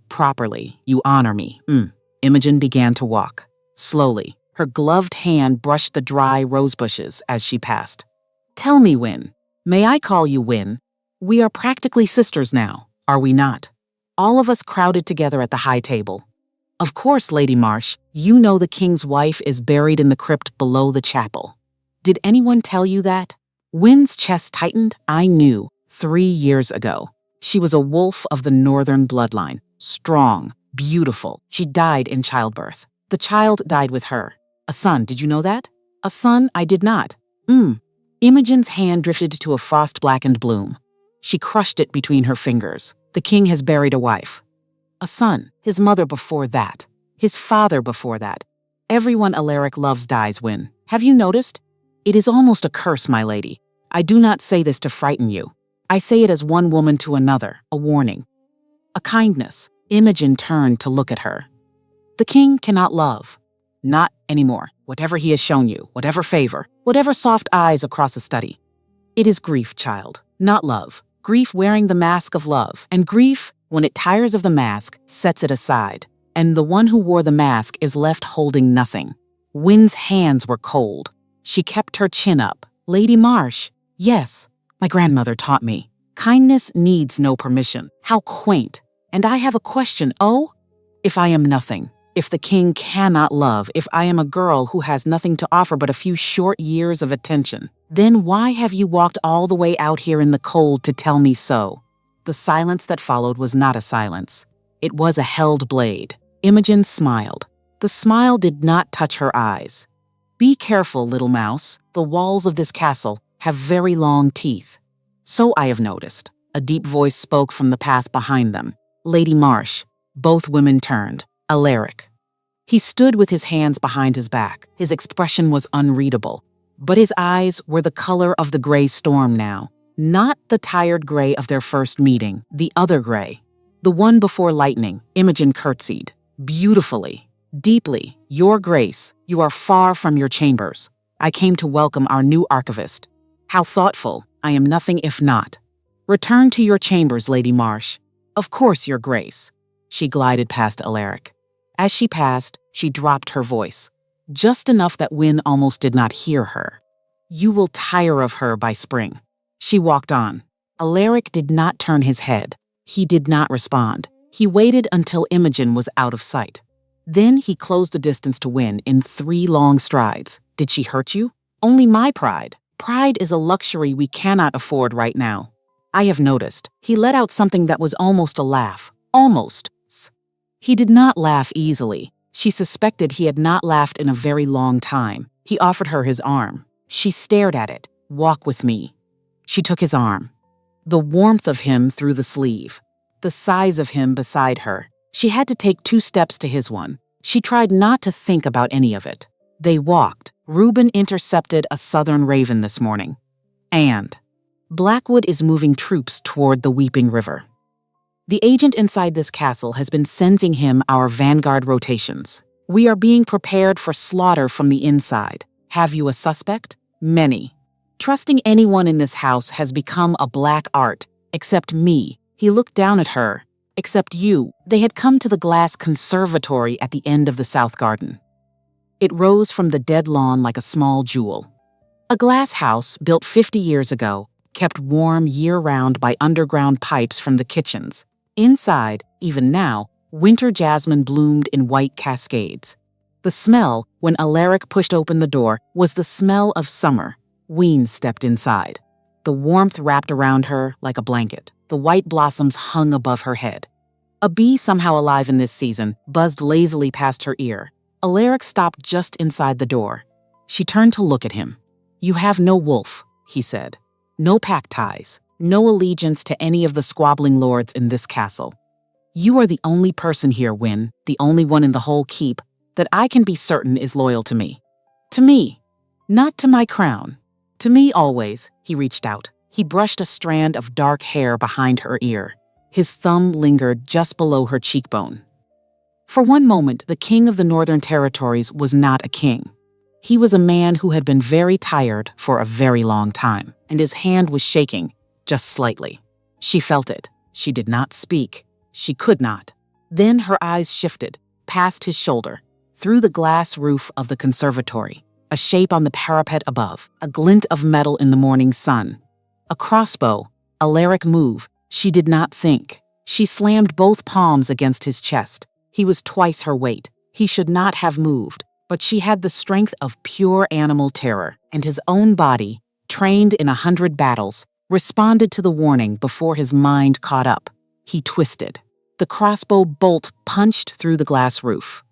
Properly, you honor me. Imogen began to walk. Slowly, her gloved hand brushed the dry rose bushes as she passed. Tell me, Win. May I call you Win? We are practically sisters now, are we not? All of us crowded together at the high table. Of course, Lady Marsh, you know the king's wife is buried in the crypt below the chapel. Did anyone tell you that? Win's chest tightened. I knew 3 years ago. She was a wolf of the northern bloodline. Strong, beautiful. She died in childbirth. The child died with her. A son, did you know that? A son, I did not. Imogen's hand drifted to a frost-blackened bloom. She crushed it between her fingers. The king has buried a wife. A son, his mother before that, his father before that. Everyone Alaric loves dies, Win. Have you noticed? It is almost a curse, my lady. I do not say this to frighten you. I say it as one woman to another, a warning. A kindness. Imogen turned to look at her. The king cannot love. Not anymore. Whatever he has shown you, whatever favor, whatever soft eyes across a study. It is grief, child, not love. Grief wearing the mask of love, and grief, when it tires of the mask, sets it aside, and the one who wore the mask is left holding nothing. Win's hands were cold. She kept her chin up. Lady Marsh, yes, my grandmother taught me. Kindness needs no permission. How quaint. And I have a question. Oh, if I am nothing, if the king cannot love, if I am a girl who has nothing to offer but a few short years of attention, then why have you walked all the way out here in the cold to tell me so? The silence that followed was not a silence. It was a held blade. Imogen smiled. The smile did not touch her eyes. Be careful, little mouse. The walls of this castle have very long teeth. So I have noticed. A deep voice spoke from the path behind them. Lady Marsh. Both women turned. Alaric. He stood with his hands behind his back. His expression was unreadable. But his eyes were the color of the gray storm now. Not the tired gray of their first meeting, the other gray. The one before lightning, Imogen curtsied. Beautifully, deeply, Your Grace, you are far from your chambers. I came to welcome our new archivist. How thoughtful, I am nothing if not. Return to your chambers, Lady Marsh. Of course, Your Grace. She glided past Alaric. As she passed, she dropped her voice, just enough that Wynne almost did not hear her. You will tire of her by spring. She walked on. Alaric did not turn his head. He did not respond. He waited until Imogen was out of sight. Then he closed the distance to Wynne in 3 long strides. Did she hurt you? Only my pride. Pride is a luxury we cannot afford right now. I have noticed. He let out something that was almost a laugh. Almost. He did not laugh easily. She suspected he had not laughed in a very long time. He offered her his arm. She stared at it. Walk with me. She took his arm. The warmth of him through the sleeve. The size of him beside her. She had to take 2 steps to his one. She tried not to think about any of it. They walked. Reuben intercepted a southern raven this morning. And Blackwood is moving troops toward the Weeping River. The agent inside this castle has been sending him our vanguard rotations. We are being prepared for slaughter from the inside. Have you a suspect? Many. Trusting anyone in this house has become a black art, except me. He looked down at her. Except you. They had come to the glass conservatory at the end of the south garden. It rose from the dead lawn like a small jewel. A glass house built 50 years ago, kept warm year-round by underground pipes from the kitchens. Inside, even now, winter jasmine bloomed in white cascades. The smell, when Alaric pushed open the door, was the smell of summer. Ween stepped inside. The warmth wrapped around her like a blanket. The white blossoms hung above her head. A bee, somehow alive in this season, buzzed lazily past her ear. Alaric stopped just inside the door. She turned to look at him. You have no wolf, he said. No pack ties. No allegiance to any of the squabbling lords in this castle. You are the only person here, Wynne, the only one in the whole keep, that I can be certain is loyal to me. To me. Not to my crown. To me always. He reached out. He brushed a strand of dark hair behind her ear. His thumb lingered just below her cheekbone. For one moment, the king of the Northern Territories was not a king. He was a man who had been very tired for a very long time, and his hand was shaking, just slightly. She felt it. She did not speak. She could not. Then her eyes shifted, past his shoulder, through the glass roof of the conservatory, a shape on the parapet above, a glint of metal in the morning sun. A crossbow. Alaric moved. She did not think. She slammed both palms against his chest. He was twice her weight. He should not have moved, but she had the strength of pure animal terror, and his own body, trained in 100 battles, responded to the warning before his mind caught up. He twisted. The crossbow bolt punched through the glass roof.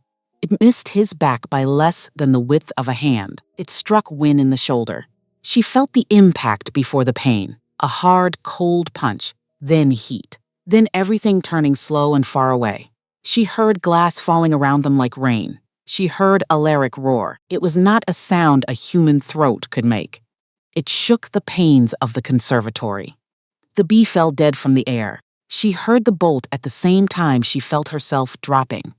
It missed his back by less than the width of a hand. It struck Wynne in the shoulder. She felt the impact before the pain. A hard, cold punch, then heat, then everything turning slow and far away. She heard glass falling around them like rain. She heard Alaric roar. It was not a sound a human throat could make. It shook the panes of the conservatory. The bee fell dead from the air. She heard the bolt at the same time she felt herself dropping.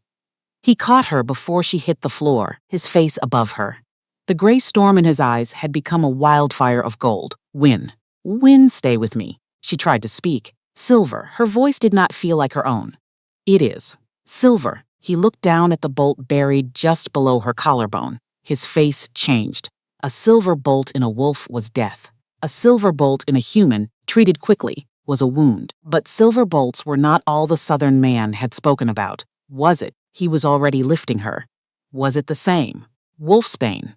He caught her before she hit the floor, his face above her. The gray storm in his eyes had become a wildfire of gold. Wynne. Wynne, stay with me. She tried to speak. Silver. Her voice did not feel like her own. It is. Silver. He looked down at the bolt buried just below her collarbone. His face changed. A silver bolt in a wolf was death. A silver bolt in a human, treated quickly, was a wound. But silver bolts were not all the southern man had spoken about. Was it? He was already lifting her. Was it the same? Wolfsbane.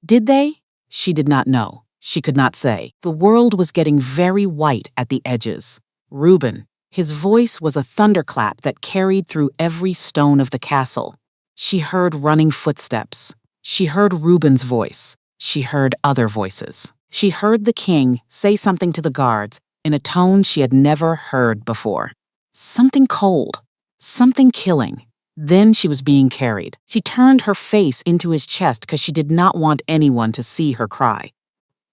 Did they? She did not know. She could not say. The world was getting very white at the edges. Reuben. His voice was a thunderclap that carried through every stone of the castle. She heard running footsteps. She heard Reuben's voice. She heard other voices. She heard the king say something to the guards in a tone she had never heard before. Something cold. Something killing. Then she was being carried. She turned her face into his chest because she did not want anyone to see her cry.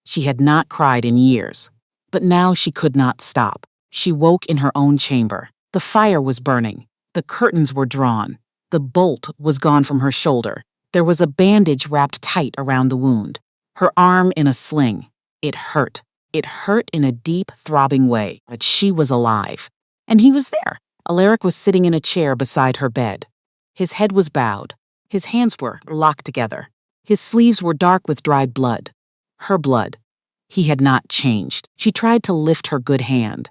She had not cried in years, but now she could not stop. She woke in her own chamber. The fire was burning. The curtains were drawn. The bolt was gone from her shoulder. There was a bandage wrapped tight around the wound. Her arm in a sling. It hurt. It hurt in a deep, throbbing way, but she was alive. And he was there. Alaric was sitting in a chair beside her bed. His head was bowed. His hands were locked together. His sleeves were dark with dried blood. Her blood. He had not changed. She tried to lift her good hand.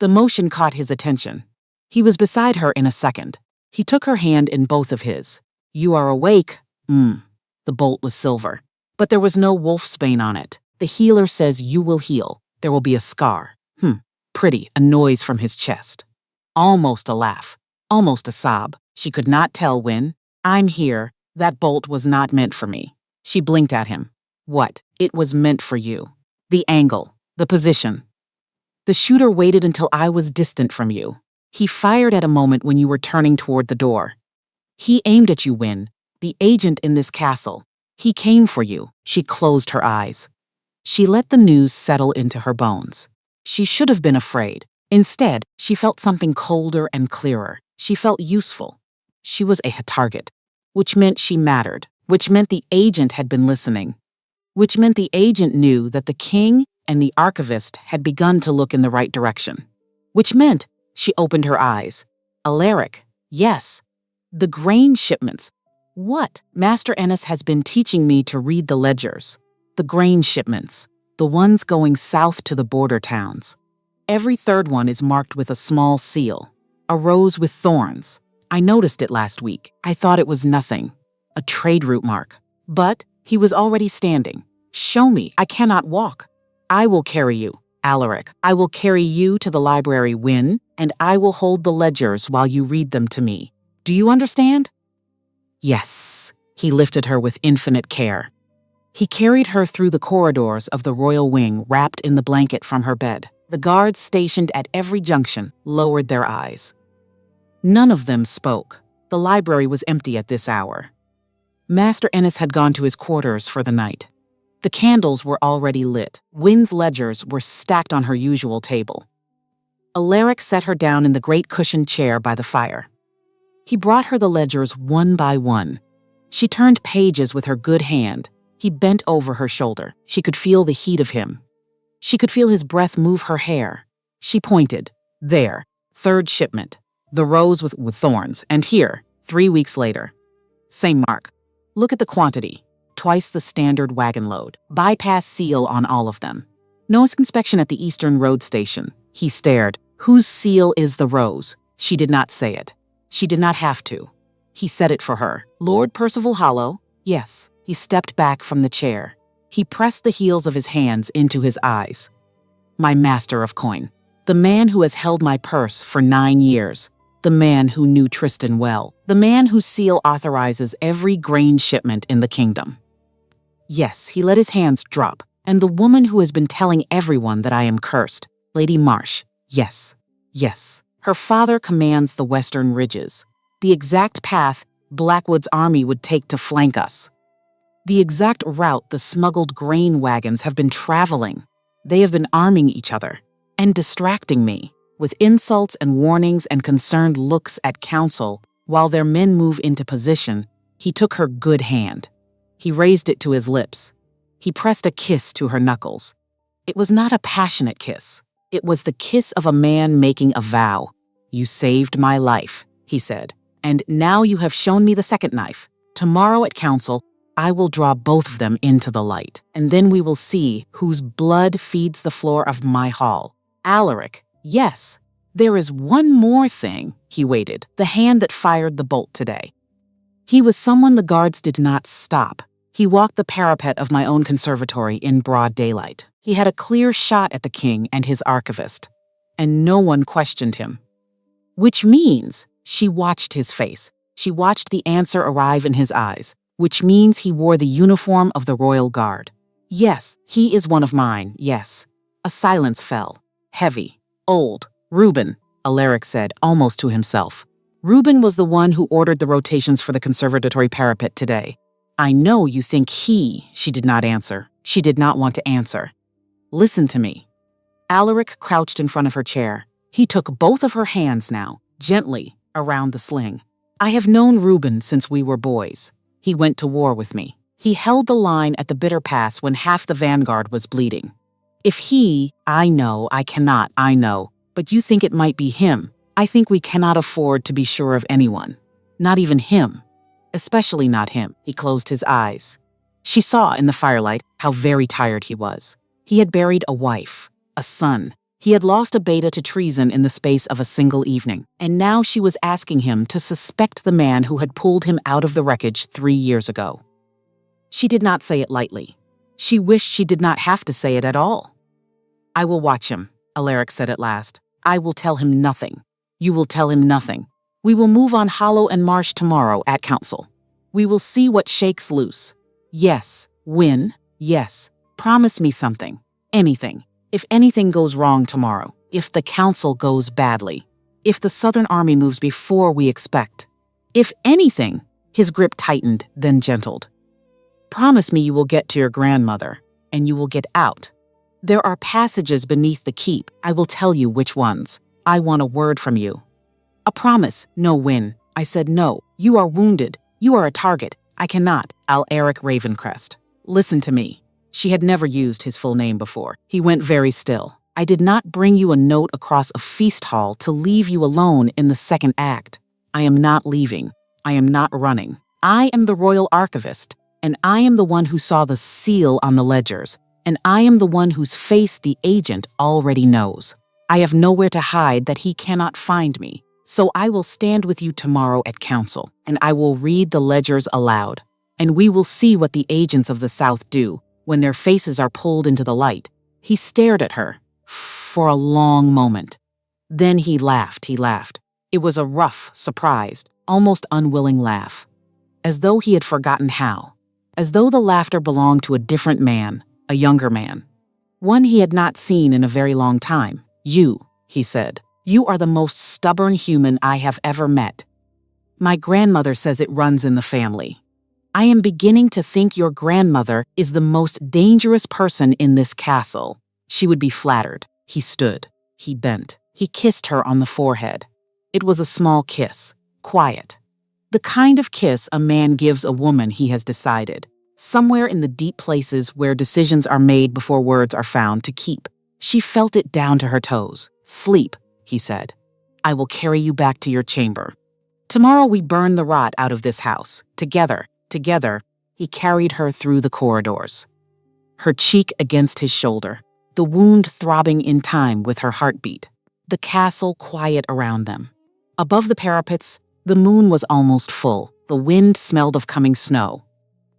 The motion caught his attention. He was beside her in a second. He took her hand in both of his. You are awake. The bolt was silver. But there was no wolfsbane on it. The healer says you will heal. There will be a scar. Pretty, a noise from his chest. Almost a laugh. Almost a sob. She could not tell when. I'm here. That bolt was not meant for me. She blinked at him. What? It was meant for you. The angle. The position. The shooter waited until I was distant from you. He fired at a moment when you were turning toward the door. He aimed at you when, the agent in this castle, he came for you. She closed her eyes. She let the news settle into her bones. She should have been afraid. Instead, she felt something colder and clearer. She felt useful. She was a target, which meant she mattered, which meant the agent had been listening, which meant the agent knew that the king and the archivist had begun to look in the right direction, which meant she opened her eyes. Alaric, yes. The grain shipments. What? Master Ennis has been teaching me to read the ledgers. The grain shipments. The ones going south to the border towns. Every third one is marked with a small seal. A rose with thorns. I noticed it last week. I thought it was nothing. A trade route mark. But he was already standing. Show me. I cannot walk. I will carry you, Alaric. I will carry you to the library and I will hold the ledgers while you read them to me. Do you understand? Yes. He lifted her with infinite care. He carried her through the corridors of the royal wing wrapped in the blanket from her bed. The guards stationed at every junction lowered their eyes. None of them spoke. The library was empty at this hour. Master Ennis had gone to his quarters for the night. The candles were already lit. Wynn's ledgers were stacked on her usual table. Alaric set her down in the great cushioned chair by the fire. He brought her the ledgers one by one. She turned pages with her good hand. He bent over her shoulder. She could feel the heat of him. She could feel his breath move her hair. She pointed. There, third shipment. The rose with thorns. And here, 3 weeks later. Same mark. Look at the quantity. Twice the standard wagon load. Bypass seal on all of them. No inspection at the Eastern Road Station. He stared. Whose seal is the rose? She did not say it. She did not have to. He said it for her. Lord Percival Hollow? Yes. He stepped back from the chair. He pressed the heels of his hands into his eyes. My master of coin. The man who has held my purse for 9 years. The man who knew Tristan well. The man whose seal authorizes every grain shipment in the kingdom. Yes, he let his hands drop. And the woman who has been telling everyone that I am cursed. Lady Marsh. Yes. Yes. Her father commands the western ridges. The exact path Blackwood's army would take to flank us. The exact route the smuggled grain wagons have been traveling. They have been arming each other and distracting me with insults and warnings and concerned looks at council while their men move into position. He took her good hand. He raised it to his lips. He pressed a kiss to her knuckles. It was not a passionate kiss. It was the kiss of a man making a vow. You saved my life, he said, and now you have shown me the second knife. Tomorrow at council, I will draw both of them into the light, and then we will see whose blood feeds the floor of my hall. Alaric, yes. There is one more thing, he waited, the hand that fired the bolt today. He was someone the guards did not stop. He walked the parapet of my own conservatory in broad daylight. He had a clear shot at the king and his archivist, and no one questioned him. Which means she watched his face. She watched the answer arrive in his eyes, which means he wore the uniform of the Royal Guard. Yes, he is one of mine, yes. A silence fell. Heavy. Old. Reuben, Alaric said, almost to himself. Reuben was the one who ordered the rotations for the conservatory parapet today. I know you think she did not answer. She did not want to answer. Listen to me. Alaric crouched in front of her chair. He took both of her hands now, gently, around the sling. I have known Reuben since we were boys. He went to war with me. He held the line at the Bitter Pass when half the vanguard was bleeding. If he, I know, I cannot, I know, but you think it might be him. I think we cannot afford to be sure of anyone. Not even him. Especially not him. He closed his eyes. She saw in the firelight how very tired he was. He had buried a wife, a son. He had lost a beta to treason in the space of a single evening, and now she was asking him to suspect the man who had pulled him out of the wreckage 3 years ago. She did not say it lightly. She wished she did not have to say it at all. I will watch him, Alaric said at last. I will tell him nothing. You will tell him nothing. We will move on Hollow and Marsh tomorrow at council. We will see what shakes loose. Yes, win, yes. Promise me something, anything. If anything goes wrong tomorrow, if the council goes badly, if the Southern Army moves before we expect, if anything, his grip tightened, then gentled. Promise me you will get to your grandmother, and you will get out. There are passages beneath the keep. I will tell you which ones. I want a word from you. A promise, no win. I said no. You are wounded. You are a target. I cannot. Alaric Ravencrest. Listen to me. She had never used his full name before. He went very still. I did not bring you a note across a feast hall to leave you alone in the second act. I am not leaving. I am not running. I am the royal archivist, and I am the one who saw the seal on the ledgers, and I am the one whose face the agent already knows. I have nowhere to hide that he cannot find me, so I will stand with you tomorrow at council, and I will read the ledgers aloud, and we will see what the agents of the South do when their faces are pulled into the light. He stared at her for a long moment. Then he laughed. It was a rough, surprised, almost unwilling laugh, as though he had forgotten how, as though the laughter belonged to a different man, a younger man, one he had not seen in a very long time. You, he said, you are the most stubborn human I have ever met. My grandmother says it runs in the family. I am beginning to think your grandmother is the most dangerous person in this castle. She would be flattered. He stood. He bent. He kissed her on the forehead. It was a small kiss, quiet. The kind of kiss a man gives a woman he has decided, somewhere in the deep places where decisions are made before words are found to keep. She felt it down to her toes. Sleep, he said. I will carry you back to your chamber. Tomorrow we burn the rot out of this house, together. Together, he carried her through the corridors. Her cheek against his shoulder, the wound throbbing in time with her heartbeat. The castle quiet around them. Above the parapets, the moon was almost full. The wind smelled of coming snow.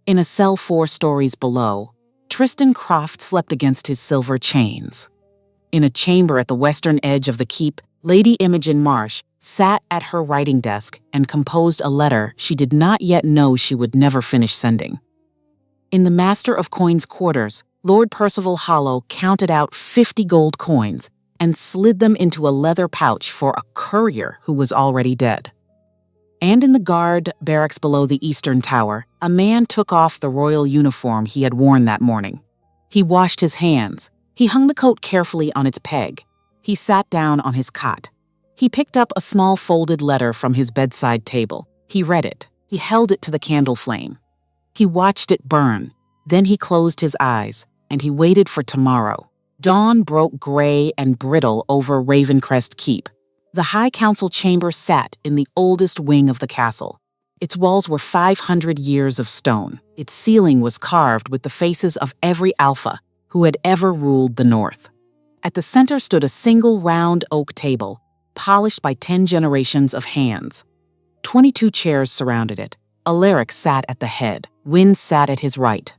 In a cell 4 stories below, Tristan Croft slept against his silver chains. In a chamber at the western edge of the keep, Lady Imogen Marsh sat at her writing desk and composed a letter she did not yet know she would never finish sending. In the Master of Coins' quarters, Lord Percival Hollow counted out 50 gold coins and slid them into a leather pouch for a courier who was already dead. And in the guard barracks below the eastern tower, a man took off the royal uniform he had worn that morning. He washed his hands. He hung the coat carefully on its peg. He sat down on his cot. He picked up a small folded letter from his bedside table. He read it. He held it to the candle flame. He watched it burn. Then he closed his eyes, and he waited for tomorrow. Dawn broke gray and brittle over Ravencrest Keep. The High Council chamber sat in the oldest wing of the castle. Its walls were 500 years of stone. Its ceiling was carved with the faces of every alpha who had ever ruled the North. At the center stood a single round oak table, polished by 10 generations of hands. 22 chairs surrounded it. Alaric sat at the head. Wynne sat at his right.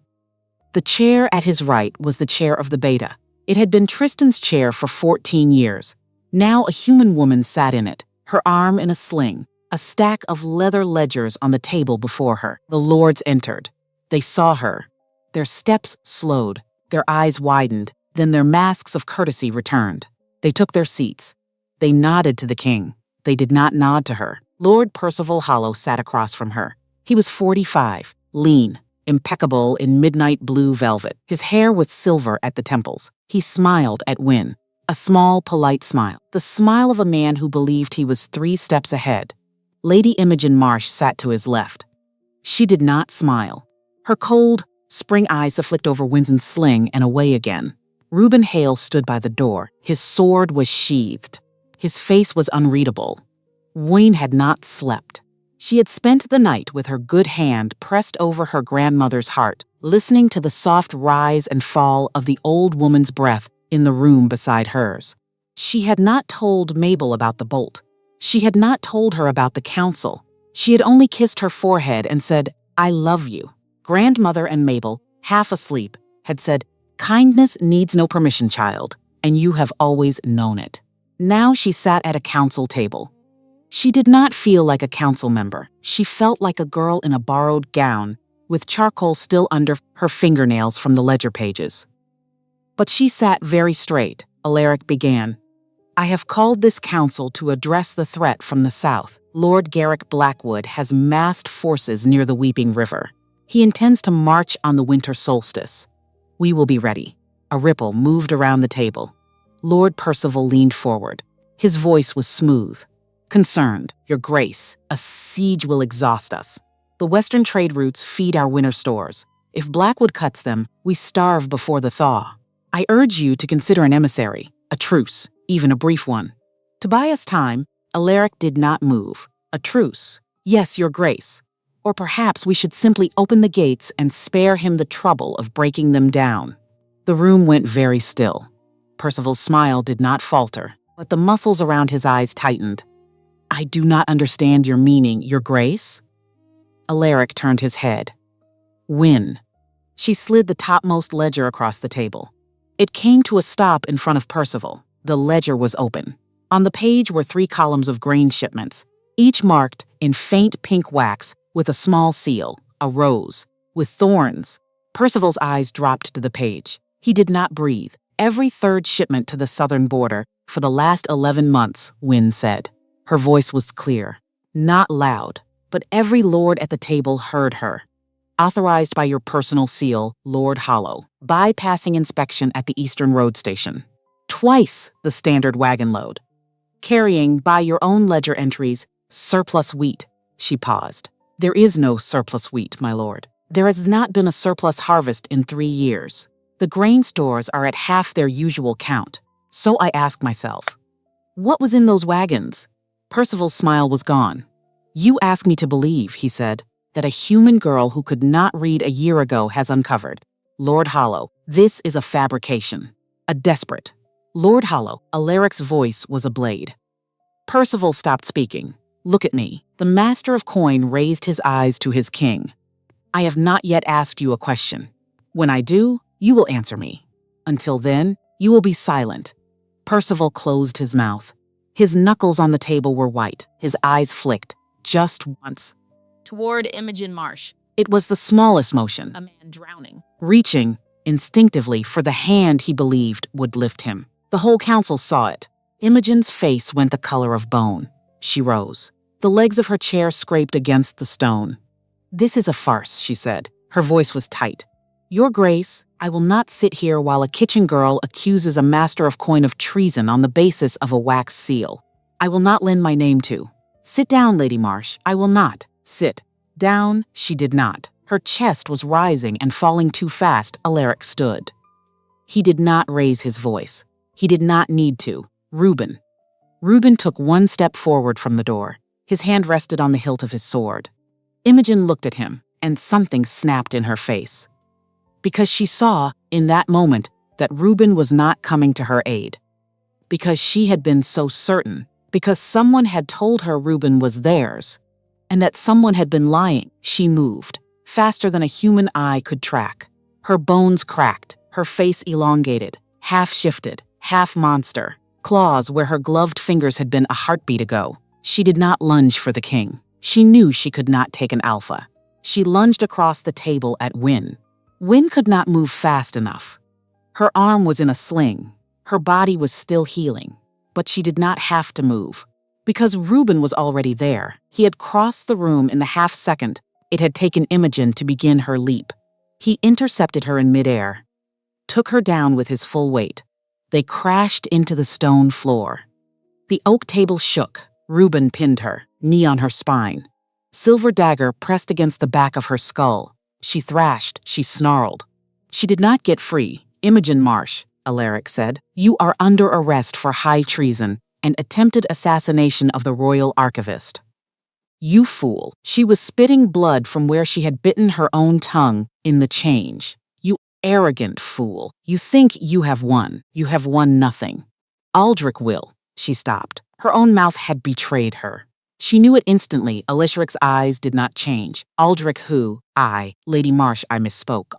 The chair at his right was the chair of the Beta. It had been Tristan's chair for 14 years. Now a human woman sat in it, her arm in a sling, a stack of leather ledgers on the table before her. The lords entered. They saw her. Their steps slowed, their eyes widened, then their masks of courtesy returned. They took their seats. They nodded to the king. They did not nod to her. Lord Percival Hollow sat across from her. He was 45, lean, impeccable in midnight blue velvet. His hair was silver at the temples. He smiled at Wynne. A small, polite smile. The smile of a man who believed he was 3 steps ahead. Lady Imogen Marsh sat to his left. She did not smile. Her cold, spring eyes flicked over Winston's sling and away again. Reuben Hale stood by the door. His sword was sheathed. His face was unreadable. Wayne had not slept. She had spent the night with her good hand pressed over her grandmother's heart, listening to the soft rise and fall of the old woman's breath in the room beside hers. She had not told Mabel about the bolt. She had not told her about the council. She had only kissed her forehead and said, "I love you." Grandmother and Mabel, half asleep, had said, "Kindness needs no permission, child, and you have always known it." Now she sat at a council table. She did not feel like a council member. She felt like a girl in a borrowed gown, with charcoal still under her fingernails from the ledger pages. But she sat very straight. Alaric began. "I have called this council to address the threat from the south. Lord Garrick Blackwood has massed forces near the Weeping River. He intends to march on the winter solstice. We will be ready." A ripple moved around the table. Lord Percival leaned forward. His voice was smooth. "Concerned, Your Grace, a siege will exhaust us. The western trade routes feed our winter stores. If Blackwood cuts them, we starve before the thaw. I urge you to consider an emissary, a truce, even a brief one." To buy us time, Alaric did not move. "A truce? Yes, Your Grace. Or perhaps we should simply open the gates and spare him the trouble of breaking them down." The room went very still. Percival's smile did not falter, but the muscles around his eyes tightened. "I do not understand your meaning, Your Grace." Alaric turned his head. "Win." She slid the topmost ledger across the table. It came to a stop in front of Percival. The ledger was open. On the page were 3 columns of grain shipments, each marked in faint pink wax with a small seal, a rose, with thorns. Percival's eyes dropped to the page. He did not breathe. "Every 3rd shipment to the southern border for the last 11 months, Wynne said." Her voice was clear, not loud, but every lord at the table heard her. "Authorized by your personal seal, Lord Hollow, bypassing inspection at the Eastern Road Station. Twice the standard wagon load. Carrying, by your own ledger entries, surplus wheat." She paused. "There is no surplus wheat, my lord. There has not been a surplus harvest in 3 years. The grain stores are at half their usual count. So I ask myself, what was in those wagons?" Percival's smile was gone. "You ask me to believe," he said, "that a human girl who could not read a year ago has uncovered. Lord Hollow, this is a fabrication. A desperate." Lord Hollow, Alaric's voice was a blade. Percival stopped speaking. "Look at me." The master of coin raised his eyes to his king. "I have not yet asked you a question. When I do, you will answer me. Until then, you will be silent." Percival closed his mouth. His knuckles on the table were white. His eyes flicked, just once. Toward Imogen Marsh. It was the smallest motion. A man drowning. Reaching, instinctively, for the hand he believed would lift him. The whole council saw it. Imogen's face went the color of bone. She rose. The legs of her chair scraped against the stone. "This is a farce," she said. Her voice was tight. "Your Grace, I will not sit here while a kitchen girl accuses a master of coin of treason on the basis of a wax seal. I will not lend my name to." "Sit down, Lady Marsh. I will not." "Sit down." She did not. Her chest was rising and falling too fast. Alaric stood. He did not raise his voice. He did not need to. "Reuben." Reuben took 1 step forward from the door. His hand rested on the hilt of his sword. Imogen looked at him, and something snapped in her face. Because she saw, in that moment, that Reuben was not coming to her aid. Because she had been so certain. Because someone had told her Reuben was theirs. And that someone had been lying. She moved, faster than a human eye could track. Her bones cracked, her face elongated, half shifted, half monster. Claws where her gloved fingers had been a heartbeat ago. She did not lunge for the king. She knew she could not take an alpha. She lunged across the table at Wynne. Wynne could not move fast enough. Her arm was in a sling. Her body was still healing. But she did not have to move. Because Reuben was already there. He had crossed the room in the half-second it had taken Imogen to begin her leap. He intercepted her in midair, took her down with his full weight. They crashed into the stone floor. The oak table shook. Reuben pinned her, knee on her spine. Silver dagger pressed against the back of her skull. She thrashed, she snarled. She did not get free. Imogen Marsh, Alaric said, you are under arrest for high treason and attempted assassination of the royal archivist. You fool. She was spitting blood from where she had bitten her own tongue in the change. You arrogant fool. You think you have won. You have won nothing. Aldrich will. She stopped. Her own mouth had betrayed her. She knew it instantly. Alishric's eyes did not change. Aldrich who? Lady Marsh, I misspoke.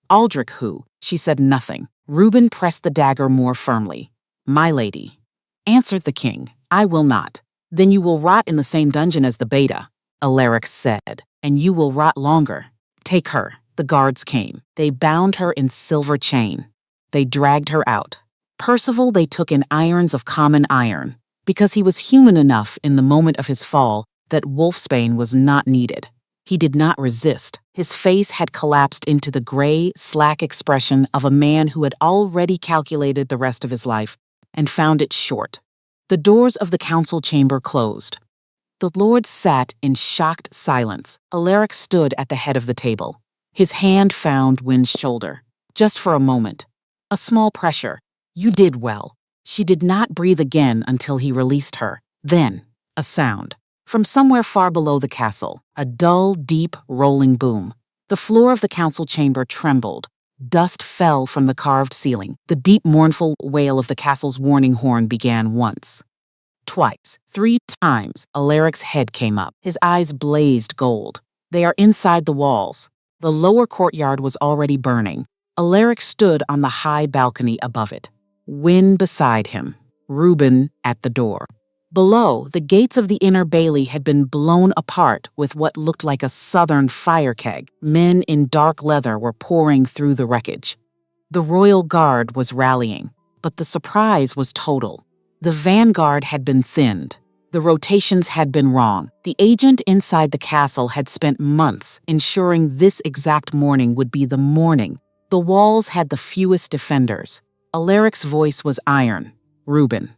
Aldrich who? She said nothing. Reuben pressed the dagger more firmly. My lady. Answered the king. I will not. Then you will rot in the same dungeon as the beta, Alaric said, and you will rot longer. Take her. The guards came. They bound her in silver chain. They dragged her out. Percival they took in irons of common iron, because he was human enough in the moment of his fall that wolfsbane was not needed. He did not resist. His face had collapsed into the gray, slack expression of a man who had already calculated the rest of his life and found it short. The doors of the council chamber closed. The lords sat in shocked silence. Alaric stood at the head of the table. His hand found Win's shoulder. Just for a moment. A small pressure. You did well. She did not breathe again until he released her. Then, a sound. From somewhere far below the castle, a dull, deep, rolling boom. The floor of the council chamber trembled. Dust fell from the carved ceiling. The deep, mournful wail of the castle's warning horn began once. Twice, 3 times, Alaric's head came up. His eyes blazed gold. They are inside the walls. The lower courtyard was already burning. Alaric stood on the high balcony above it. Win beside him. Reuben at the door. Below, the gates of the inner bailey had been blown apart with what looked like a southern fire keg. Men in dark leather were pouring through the wreckage. The royal guard was rallying, but the surprise was total. The vanguard had been thinned. The rotations had been wrong. The agent inside the castle had spent months ensuring this exact morning would be the morning. The walls had the fewest defenders. Alaric's voice was iron. Reuben.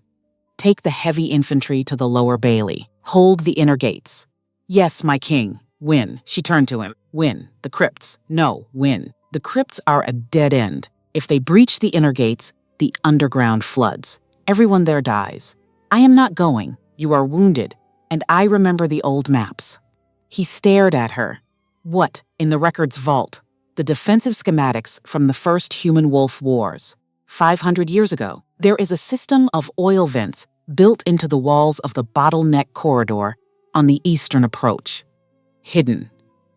Take the heavy infantry to the lower bailey. Hold the inner gates. Yes, my king. Win. She turned to him. Win. The crypts. No, win. The crypts are a dead end. If they breach the inner gates, the underground floods. Everyone there dies. I am not going. You are wounded. And I remember the old maps. He stared at her. What? In the records vault. The defensive schematics from the first human-wolf wars. 500 years ago. There is a system of oil vents built into the walls of the bottleneck corridor on the eastern approach. Hidden.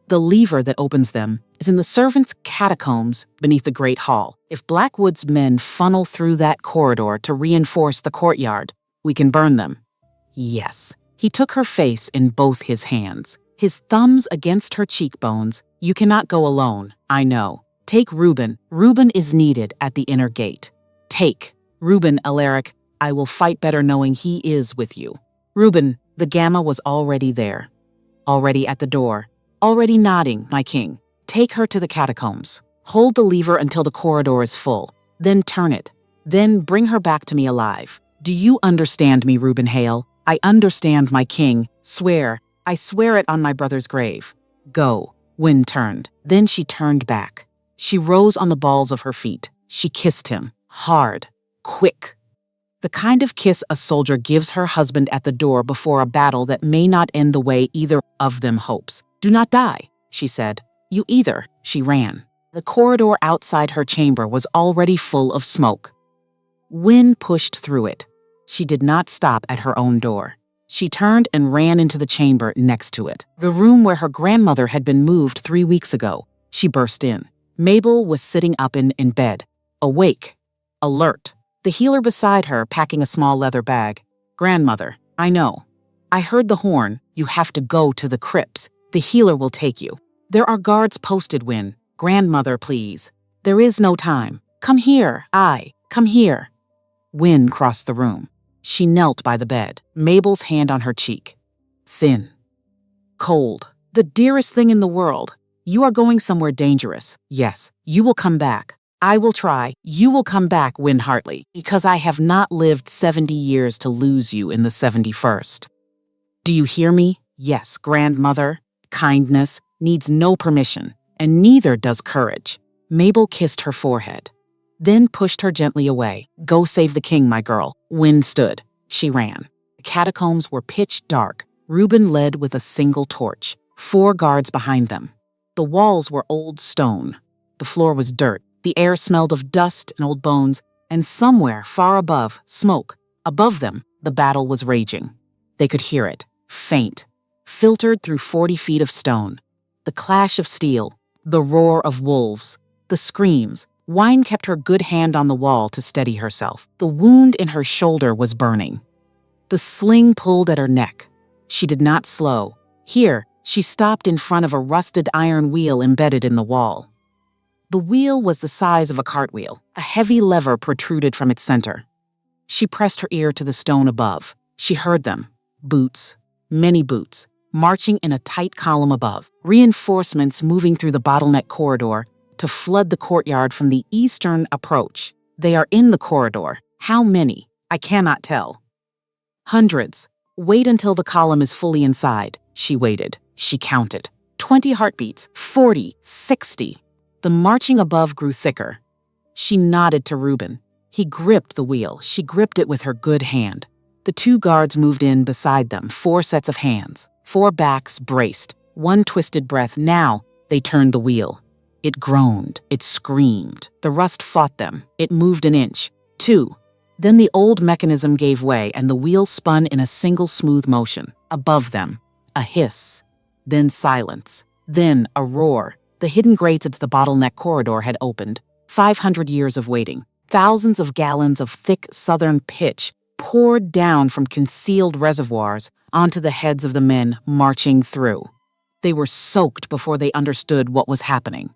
The lever that opens them is in the servants' catacombs beneath the Great Hall. If Blackwood's men funnel through that corridor to reinforce the courtyard, we can burn them. Yes. He took her face in both his hands, his thumbs against her cheekbones. You cannot go alone, I know. Take Reuben. Reuben is needed at the inner gate. Take. Reuben, Alaric, I will fight better knowing he is with you. Reuben, the Gamma was already there. Already at the door. Already nodding, my king. Take her to the catacombs. Hold the lever until the corridor is full. Then turn it. Then bring her back to me alive. Do you understand me, Reuben Hale? I understand, my king. Swear. I swear it on my brother's grave. Go. Win turned. Then she turned back. She rose on the balls of her feet. She kissed him. Hard. Quick. The kind of kiss a soldier gives her husband at the door before a battle that may not end the way either of them hopes. Do not die, she said. You either. She ran. The corridor outside her chamber was already full of smoke. Win pushed through it. She did not stop at her own door. She turned and ran into the chamber next to it, the room where her grandmother had been moved 3 weeks ago. She burst in. Mabel was sitting up in bed, awake, alert. The healer beside her packing a small leather bag. Grandmother, I know. I heard the horn. You have to go to the crypts. The healer will take you. There are guards posted, Win. Grandmother, please. There is no time. Come here. Come here. Win crossed the room. She knelt by the bed, Mabel's hand on her cheek. Thin. Cold. The dearest thing in the world. You are going somewhere dangerous. Yes, you will come back. I will try. You will come back, Win Hartley, because I have not lived 70 years to lose you in the 71st. Do you hear me? Yes, grandmother. Kindness needs no permission, and neither does courage. Mabel kissed her forehead, then pushed her gently away. Go save the king, my girl. Win stood. She ran. The catacombs were pitch dark. Reuben led with a single torch, 4 guards behind them. The walls were old stone. The floor was dirt. The air smelled of dust and old bones, and somewhere far above, smoke. Above them, the battle was raging. They could hear it, faint, filtered through 40 feet of stone. The clash of steel, the roar of wolves, the screams. Wine kept her good hand on the wall to steady herself. The wound in her shoulder was burning. The sling pulled at her neck. She did not slow. Here, she stopped in front of a rusted iron wheel embedded in the wall. The wheel was the size of a cartwheel. A heavy lever protruded from its center. She pressed her ear to the stone above. She heard them. Boots, many boots, marching in a tight column above. Reinforcements moving through the bottleneck corridor to flood the courtyard from the eastern approach. They are in the corridor. How many? I cannot tell. Hundreds. Wait until the column is fully inside. She waited. She counted. 20 heartbeats. 40. 60. The marching above grew thicker. She nodded to Reuben. He gripped the wheel. She gripped it with her good hand. The 2 guards moved in beside them, 4 sets of hands, 4 backs braced, 1 twisted breath. Now they turned the wheel. It groaned. It screamed. The rust fought them. It moved an inch, 2. Then the old mechanism gave way and the wheel spun in a single smooth motion. Above them, a hiss. Then silence. Then a roar. The hidden grates into the bottleneck corridor had opened. 500 years of waiting. Thousands of gallons of thick southern pitch poured down from concealed reservoirs onto the heads of the men marching through. They were soaked before they understood what was happening.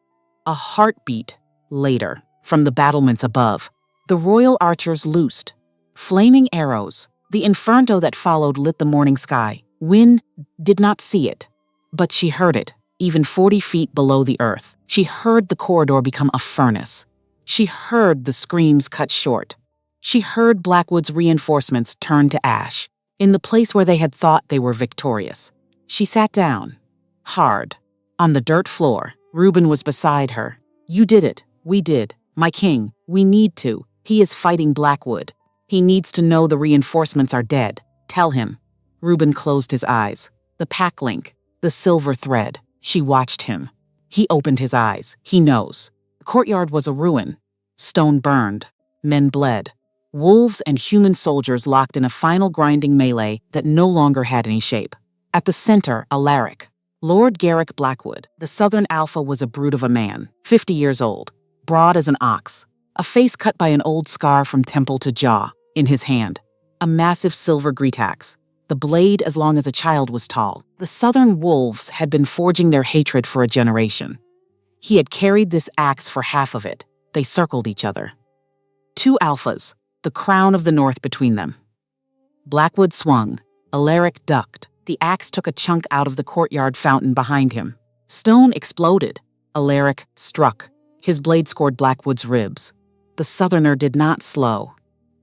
A heartbeat later, from the battlements above, the royal archers loosed. Flaming arrows. The inferno that followed lit the morning sky. Win did not see it, but she heard it. Even 40 feet below the earth. She heard the corridor become a furnace. She heard the screams cut short. She heard Blackwood's reinforcements turn to ash, in the place where they had thought they were victorious. She sat down, hard, on the dirt floor. Reuben was beside her. You did it. We did. My king, we need to. He is fighting Blackwood. He needs to know the reinforcements are dead. Tell him. Reuben closed his eyes. The pack link, the silver thread. She watched him. He opened his eyes. He knows. The courtyard was a ruin. Stone burned. Men bled. Wolves and human soldiers locked in a final grinding melee that no longer had any shape. At the center, Alaric. Lord Garrick Blackwood, the Southern Alpha, was a brute of a man, 50 years old, broad as an ox, a face cut by an old scar from temple to jaw. In his hand, a massive silver greataxe. The blade as long as a child was tall. The Southern wolves had been forging their hatred for a generation. He had carried this axe for half of it. They circled each other. 2 alphas, the crown of the north between them. Blackwood swung. Alaric ducked. The axe took a chunk out of the courtyard fountain behind him. Stone exploded. Alaric struck. His blade scored Blackwood's ribs. The Southerner did not slow.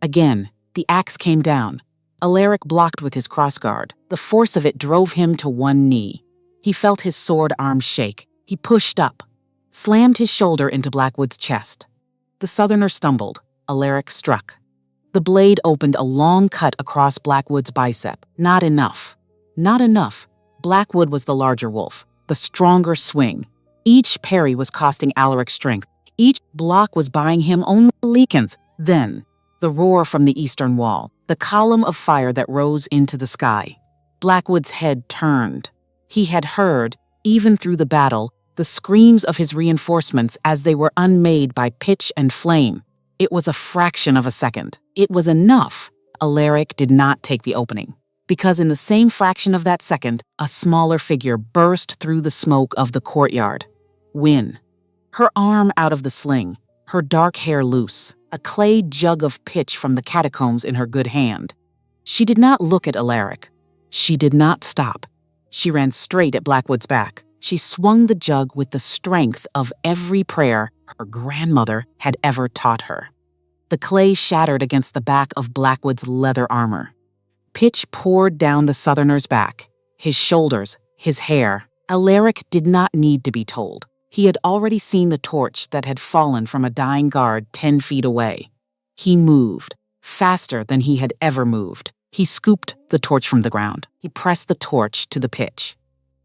Again, the axe came down. Alaric blocked with his crossguard. The force of it drove him to one knee. He felt his sword arm shake. He pushed up, slammed his shoulder into Blackwood's chest. The Southerner stumbled. Alaric struck. The blade opened a long cut across Blackwood's bicep. Not enough. Not enough. Blackwood was the larger wolf, the stronger swing. Each parry was costing Alaric strength. Each block was buying him only seconds. Then, the roar from the eastern wall. The column of fire that rose into the sky. Blackwood's head turned. He had heard, even through the battle, the screams of his reinforcements as they were unmade by pitch and flame. It was a fraction of a second. It was enough. Alaric did not take the opening, because in the same fraction of that second, a smaller figure burst through the smoke of the courtyard. Win. Her arm out of the sling, her dark hair loose, a clay jug of pitch from the catacombs in her good hand. She did not look at Alaric. She did not stop. She ran straight at Blackwood's back. She swung the jug with the strength of every prayer her grandmother had ever taught her. The clay shattered against the back of Blackwood's leather armor. Pitch poured down the Southerner's back, his shoulders, his hair. Alaric did not need to be told. He had already seen the torch that had fallen from a dying guard 10 feet away. He moved, faster than he had ever moved. He scooped the torch from the ground. He pressed the torch to the pitch.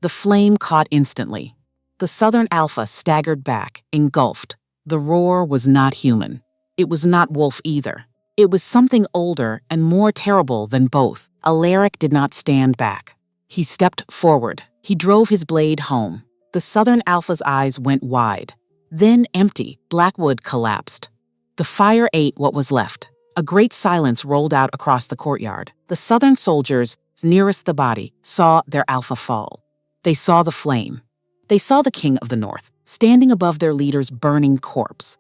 The flame caught instantly. The Southern Alpha staggered back, engulfed. The roar was not human. It was not wolf either. It was something older and more terrible than both. Alaric did not stand back. He stepped forward. He drove his blade home. The Southern Alpha's eyes went wide. Then empty, Blackwood collapsed. The fire ate what was left. A great silence rolled out across the courtyard. The Southern soldiers nearest the body saw their Alpha fall. They saw the flame. They saw the King of the North, standing above their leader's burning corpse.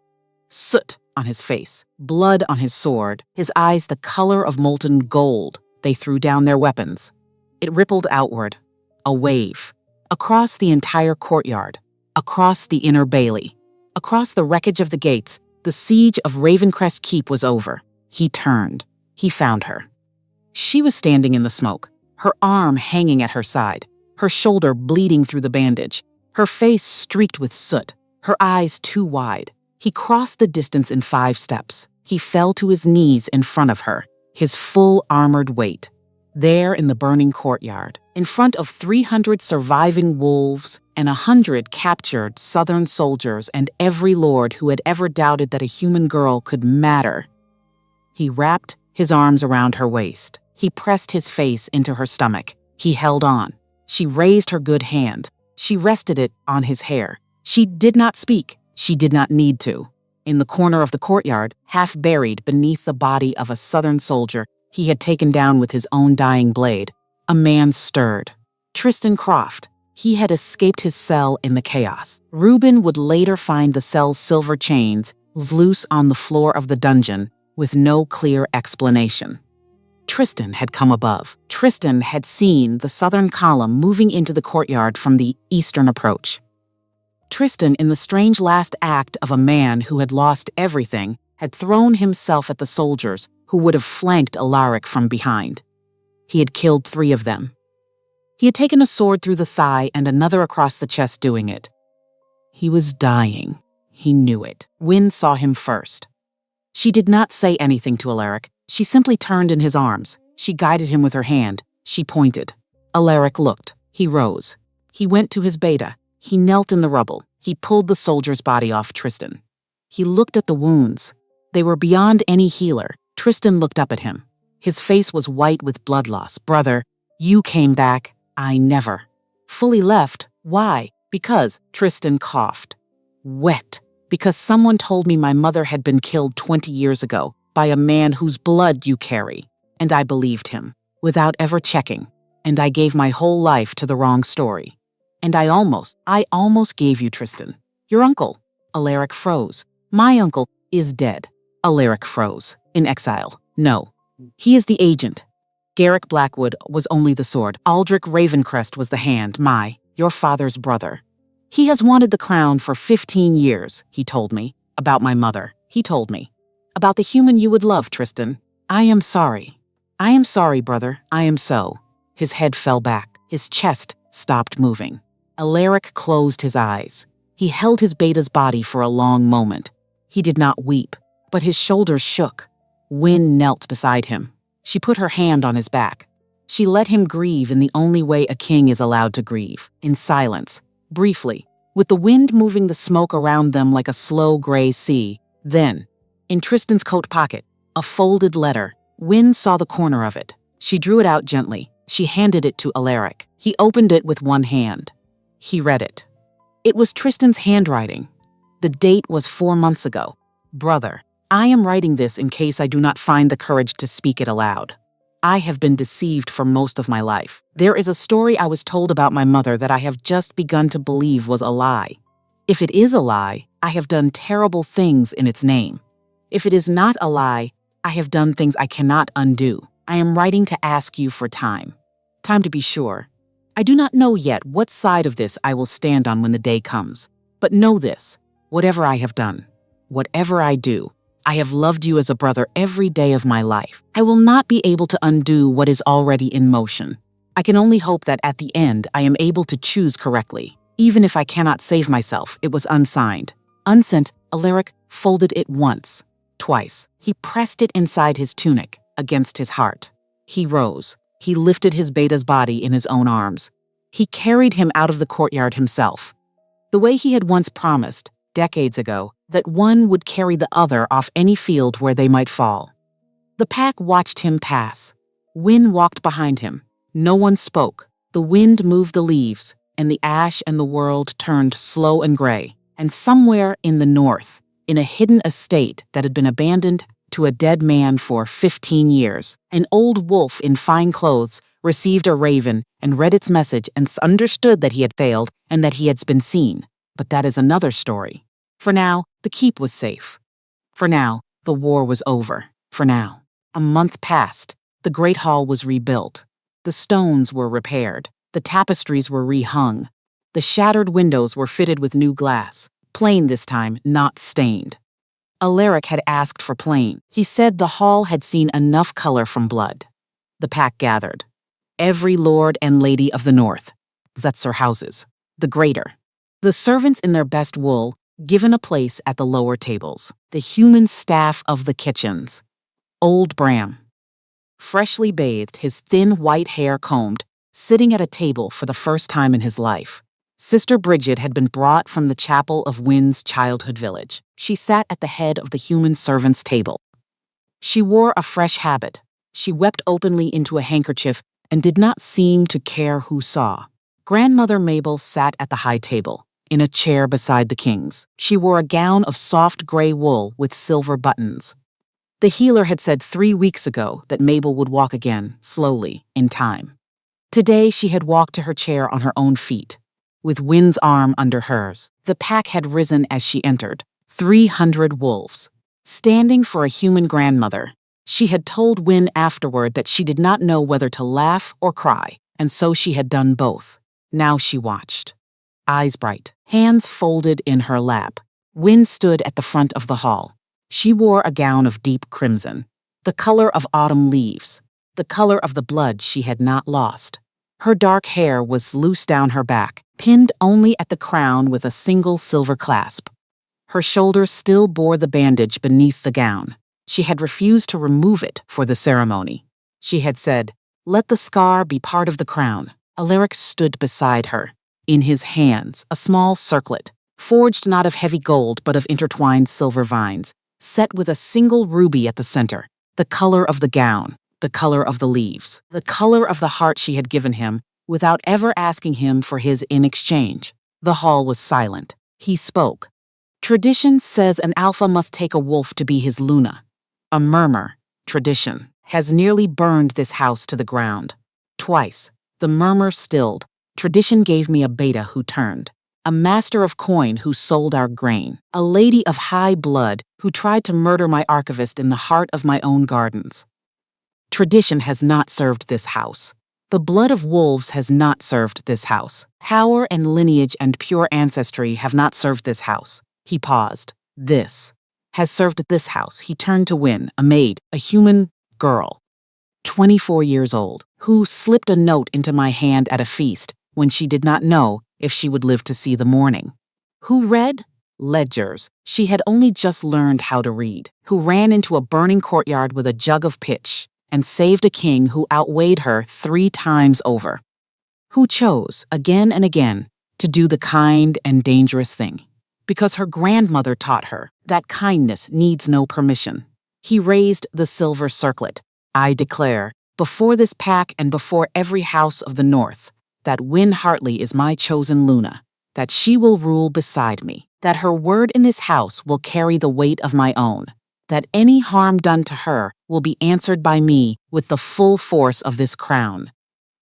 Soot on his face, blood on his sword, his eyes the color of molten gold. They threw down their weapons. It rippled outward, a wave, across the entire courtyard, across the inner bailey, across the wreckage of the gates. The siege of Ravencrest Keep was over. He turned. He found her. She was standing in the smoke, her arm hanging at her side, her shoulder bleeding through the bandage, her face streaked with soot, her eyes too wide. He crossed the distance in 5 steps. He fell to his knees in front of her, his full armored weight. There in the burning courtyard, in front of 300 surviving wolves and 100 captured Southern soldiers and every lord who had ever doubted that a human girl could matter. He wrapped his arms around her waist. He pressed his face into her stomach. He held on. She raised her good hand. She rested it on his hair. She did not speak. She did not need to. In the corner of the courtyard, half buried beneath the body of a Southern soldier he had taken down with his own dying blade, a man stirred. Tristan Croft. He had escaped his cell in the chaos. Reuben would later find the cell's silver chains loose on the floor of the dungeon with no clear explanation. Tristan had come above. Tristan had seen the Southern column moving into the courtyard from the eastern approach. Tristan, in the strange last act of a man who had lost everything, had thrown himself at the soldiers who would have flanked Alaric from behind. He had killed 3 of them. He had taken a sword through the thigh and another across the chest doing it. He was dying. He knew it. Wynne saw him first. She did not say anything to Alaric. She simply turned in his arms. She guided him with her hand. She pointed. Alaric looked. He rose. He went to his beta. He knelt in the rubble. He pulled the soldier's body off Tristan. He looked at the wounds. They were beyond any healer. Tristan looked up at him. His face was white with blood loss. Brother, you came back. I never. Fully left. Why? Because, Tristan coughed. Wet. Because someone told me my mother had been killed 20 years ago by a man whose blood you carry. And I believed him, without ever checking. And I gave my whole life to the wrong story. And I almost gave you Tristan. Your uncle. Alaric froze. My uncle is dead. Alaric froze. In exile. No. He is the agent. Garrick Blackwood was only the sword. Aldrich Ravencrest was the hand. Your father's brother. He has wanted the crown for 15 years, he told me. About my mother. He told me. About the human you would love, Tristan. I am sorry. I am sorry, brother. I am so. His head fell back. His chest stopped moving. Alaric closed his eyes. He held his beta's body for a long moment. He did not weep, but his shoulders shook. Wynne knelt beside him. She put her hand on his back. She let him grieve in the only way a king is allowed to grieve, in silence, briefly, with the wind moving the smoke around them like a slow gray sea. Then, in Tristan's coat pocket, a folded letter. Wynne saw the corner of it. She drew it out gently. She handed it to Alaric. He opened it with one hand. He read it. It was Tristan's handwriting. The date was 4 months ago. Brother, I am writing this in case I do not find the courage to speak it aloud. I have been deceived for most of my life. There is a story I was told about my mother that I have just begun to believe was a lie. If it is a lie, I have done terrible things in its name. If it is not a lie, I have done things I cannot undo. I am writing to ask you for time. Time to be sure. I do not know yet what side of this I will stand on when the day comes. But know this. Whatever I have done, whatever I do, I have loved you as a brother every day of my life. I will not be able to undo what is already in motion. I can only hope that at the end I am able to choose correctly. Even if I cannot save myself, it was unsigned. Unsent, Alaric folded it once, twice. He pressed it inside his tunic, against his heart. He rose. He lifted his beta's body in his own arms. He carried him out of the courtyard himself. The way he had once promised, decades ago, that one would carry the other off any field where they might fall. The pack watched him pass. Wynn walked behind him. No one spoke. The wind moved the leaves, and the ash and the world turned slow and gray. And somewhere in the north, in a hidden estate that had been abandoned to a dead man for 15 years, an old wolf in fine clothes received a raven and read its message and understood that he had failed and that he had been seen. But that is another story. For now, the keep was safe. For now, the war was over. For now. A month passed. The great hall was rebuilt. The stones were repaired. The tapestries were rehung. The shattered windows were fitted with new glass, plain this time, not stained. Alaric had asked for plain. He said the hall had seen enough color from blood. The pack gathered. Every lord and lady of the north, Zetzer houses, the greater. The servants in their best wool, given a place at the lower tables. The human staff of the kitchens. Old Bram, freshly bathed, his thin white hair combed, sitting at a table for the first time in his life. Sister Bridget had been brought from the chapel of Wynn's childhood village. She sat at the head of the human servants' table. She wore a fresh habit. She wept openly into a handkerchief and did not seem to care who saw. Grandmother Mabel sat at the high table, in a chair beside the king's. She wore a gown of soft gray wool with silver buttons. The healer had said 3 weeks ago that Mabel would walk again, slowly, in time. Today she had walked to her chair on her own feet, with Wynn's arm under hers. The pack had risen as she entered, 300 wolves. Standing for a human grandmother, she had told Wynn afterward that she did not know whether to laugh or cry, and so she had done both. Now she watched. Eyes bright, hands folded in her lap. Wynn stood at the front of the hall. She wore a gown of deep crimson, the color of autumn leaves, the color of the blood she had not lost. Her dark hair was loose down her back, pinned only at the crown with a single silver clasp. Her shoulders still bore the bandage beneath the gown. She had refused to remove it for the ceremony. She had said, "Let the scar be part of the crown." Alaric stood beside her. In his hands, a small circlet, forged not of heavy gold but of intertwined silver vines, set with a single ruby at the center, the color of the gown, the color of the leaves, the color of the heart she had given him, without ever asking him for his in exchange. The hall was silent. He spoke. "Tradition says an alpha must take a wolf to be his Luna. A murmur, tradition, has nearly burned this house to the ground. Twice, the murmur stilled. Tradition gave me a beta who turned. A master of coin who sold our grain. A lady of high blood who tried to murder my archivist in the heart of my own gardens. Tradition has not served this house. The blood of wolves has not served this house. Power and lineage and pure ancestry have not served this house." He paused. "This has served this house." He turned to Wynn, a maid, a human girl, 24 years old, who slipped a note into my hand at a feast when she did not know if she would live to see the morning. Who read ledgers she had only just learned how to read. Who ran into a burning courtyard with a jug of pitch and saved a king who outweighed her 3 times over. Who chose, again and again, to do the kind and dangerous thing, because her grandmother taught her that kindness needs no permission. He raised the silver circlet. "I declare, before this pack and before every house of the north, that Wynn Hartley is my chosen Luna, that she will rule beside me, that her word in this house will carry the weight of my own, that any harm done to her will be answered by me with the full force of this crown.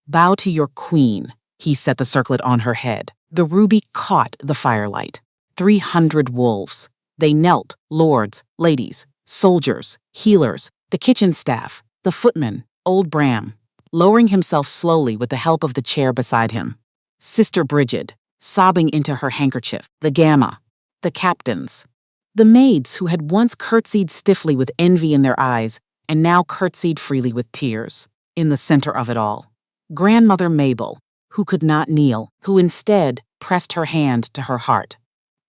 Bow to your queen." He set the circlet on her head. The ruby caught the firelight. 300 wolves. They knelt, lords, ladies, soldiers, healers, the kitchen staff, the footmen, old Bram, lowering himself slowly with the help of the chair beside him. Sister Bridget, sobbing into her handkerchief, the Gamma, The captains. The maids who had once curtsied stiffly with envy in their eyes and now curtsied freely with tears. In the center of it all, Grandmother Mabel, who could not kneel, who instead pressed her hand to her heart,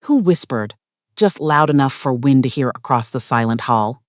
who whispered, just loud enough for Win to hear across the silent hall,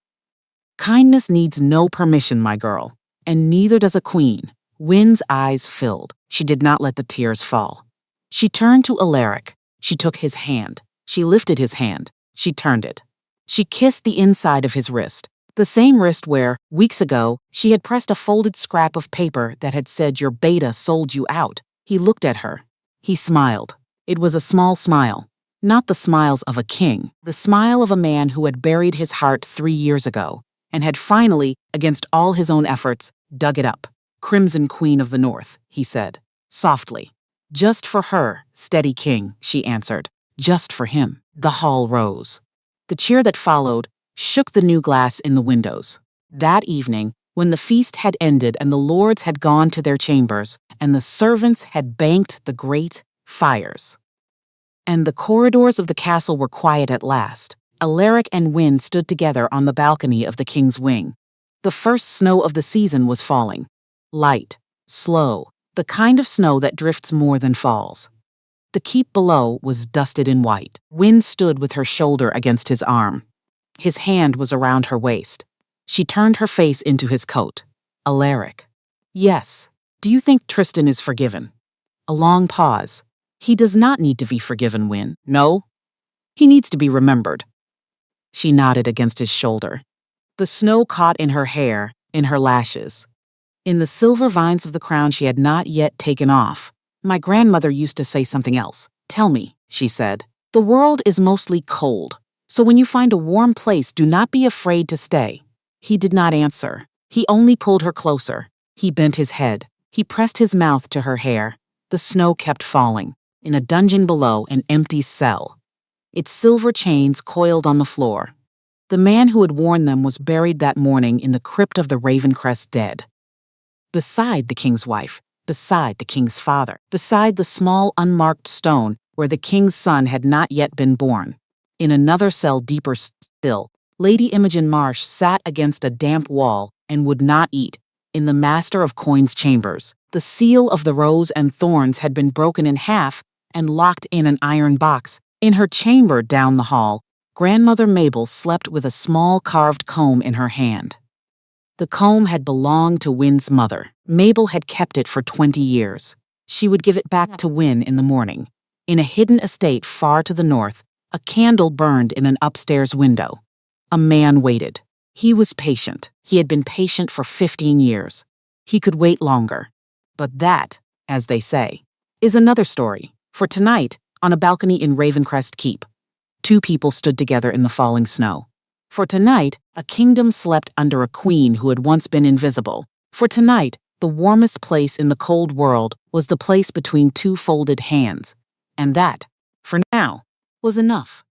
"Kindness needs no permission, my girl, and neither does a queen." Win's eyes filled. She did not let the tears fall. She turned to Alaric. She took his hand. She lifted his hand. She turned it. She kissed the inside of his wrist, the same wrist where, weeks ago, she had pressed a folded scrap of paper that had said, "Your beta sold you out." He looked at her. He smiled. It was a small smile. Not the smiles of a king, the smile of a man who had buried his heart 3 years ago and had finally, against all his own efforts, dug it up. "Crimson Queen of the North," he said, softly. "Just for her, steady king," she answered. "Just for him." The hall rose. The cheer that followed shook the new glass in the windows. That evening, when the feast had ended and the lords had gone to their chambers and the servants had banked the great fires, and the corridors of the castle were quiet at last, Alaric and Win stood together on the balcony of the king's wing. The first snow of the season was falling. Light, slow, the kind of snow that drifts more than falls. The keep below was dusted in white. Win stood with her shoulder against his arm. His hand was around her waist. She turned her face into his coat. "Alaric." "Yes. Do you think Tristan is forgiven?" A long pause. "He does not need to be forgiven, Win." "No? He needs to be remembered." She nodded against his shoulder. The snow caught in her hair, in her lashes, in the silver vines of the crown she had not yet taken off. "My grandmother used to say something else. Tell me," she said. "The world is mostly cold. So when you find a warm place, do not be afraid to stay." He did not answer. He only pulled her closer. He bent his head. He pressed his mouth to her hair. The snow kept falling. In a dungeon below, an empty cell. Its silver chains coiled on the floor. The man who had worn them was buried that morning in the crypt of the Ravencrest dead. Beside the king's wife, beside the king's father, beside the small unmarked stone where the king's son had not yet been born. In another cell deeper still, Lady Imogen Marsh sat against a damp wall and would not eat. In the Master of Coin's chambers, the seal of the Rose and Thorns had been broken in half and locked in an iron box. In her chamber down the hall, Grandmother Mabel slept with a small carved comb in her hand. The comb had belonged to Win's mother. Mabel had kept it for 20 years. She would give it back to Win in the morning. In a hidden estate far to the north, a candle burned in an upstairs window. A man waited. He was patient. He had been patient for 15 years. He could wait longer. But that, as they say, is another story. For tonight, on a balcony in Ravencrest Keep, 2 people stood together in the falling snow. For tonight, a kingdom slept under a queen who had once been invisible. For tonight, the warmest place in the cold world was the place between 2 folded hands. And that, for now, was enough.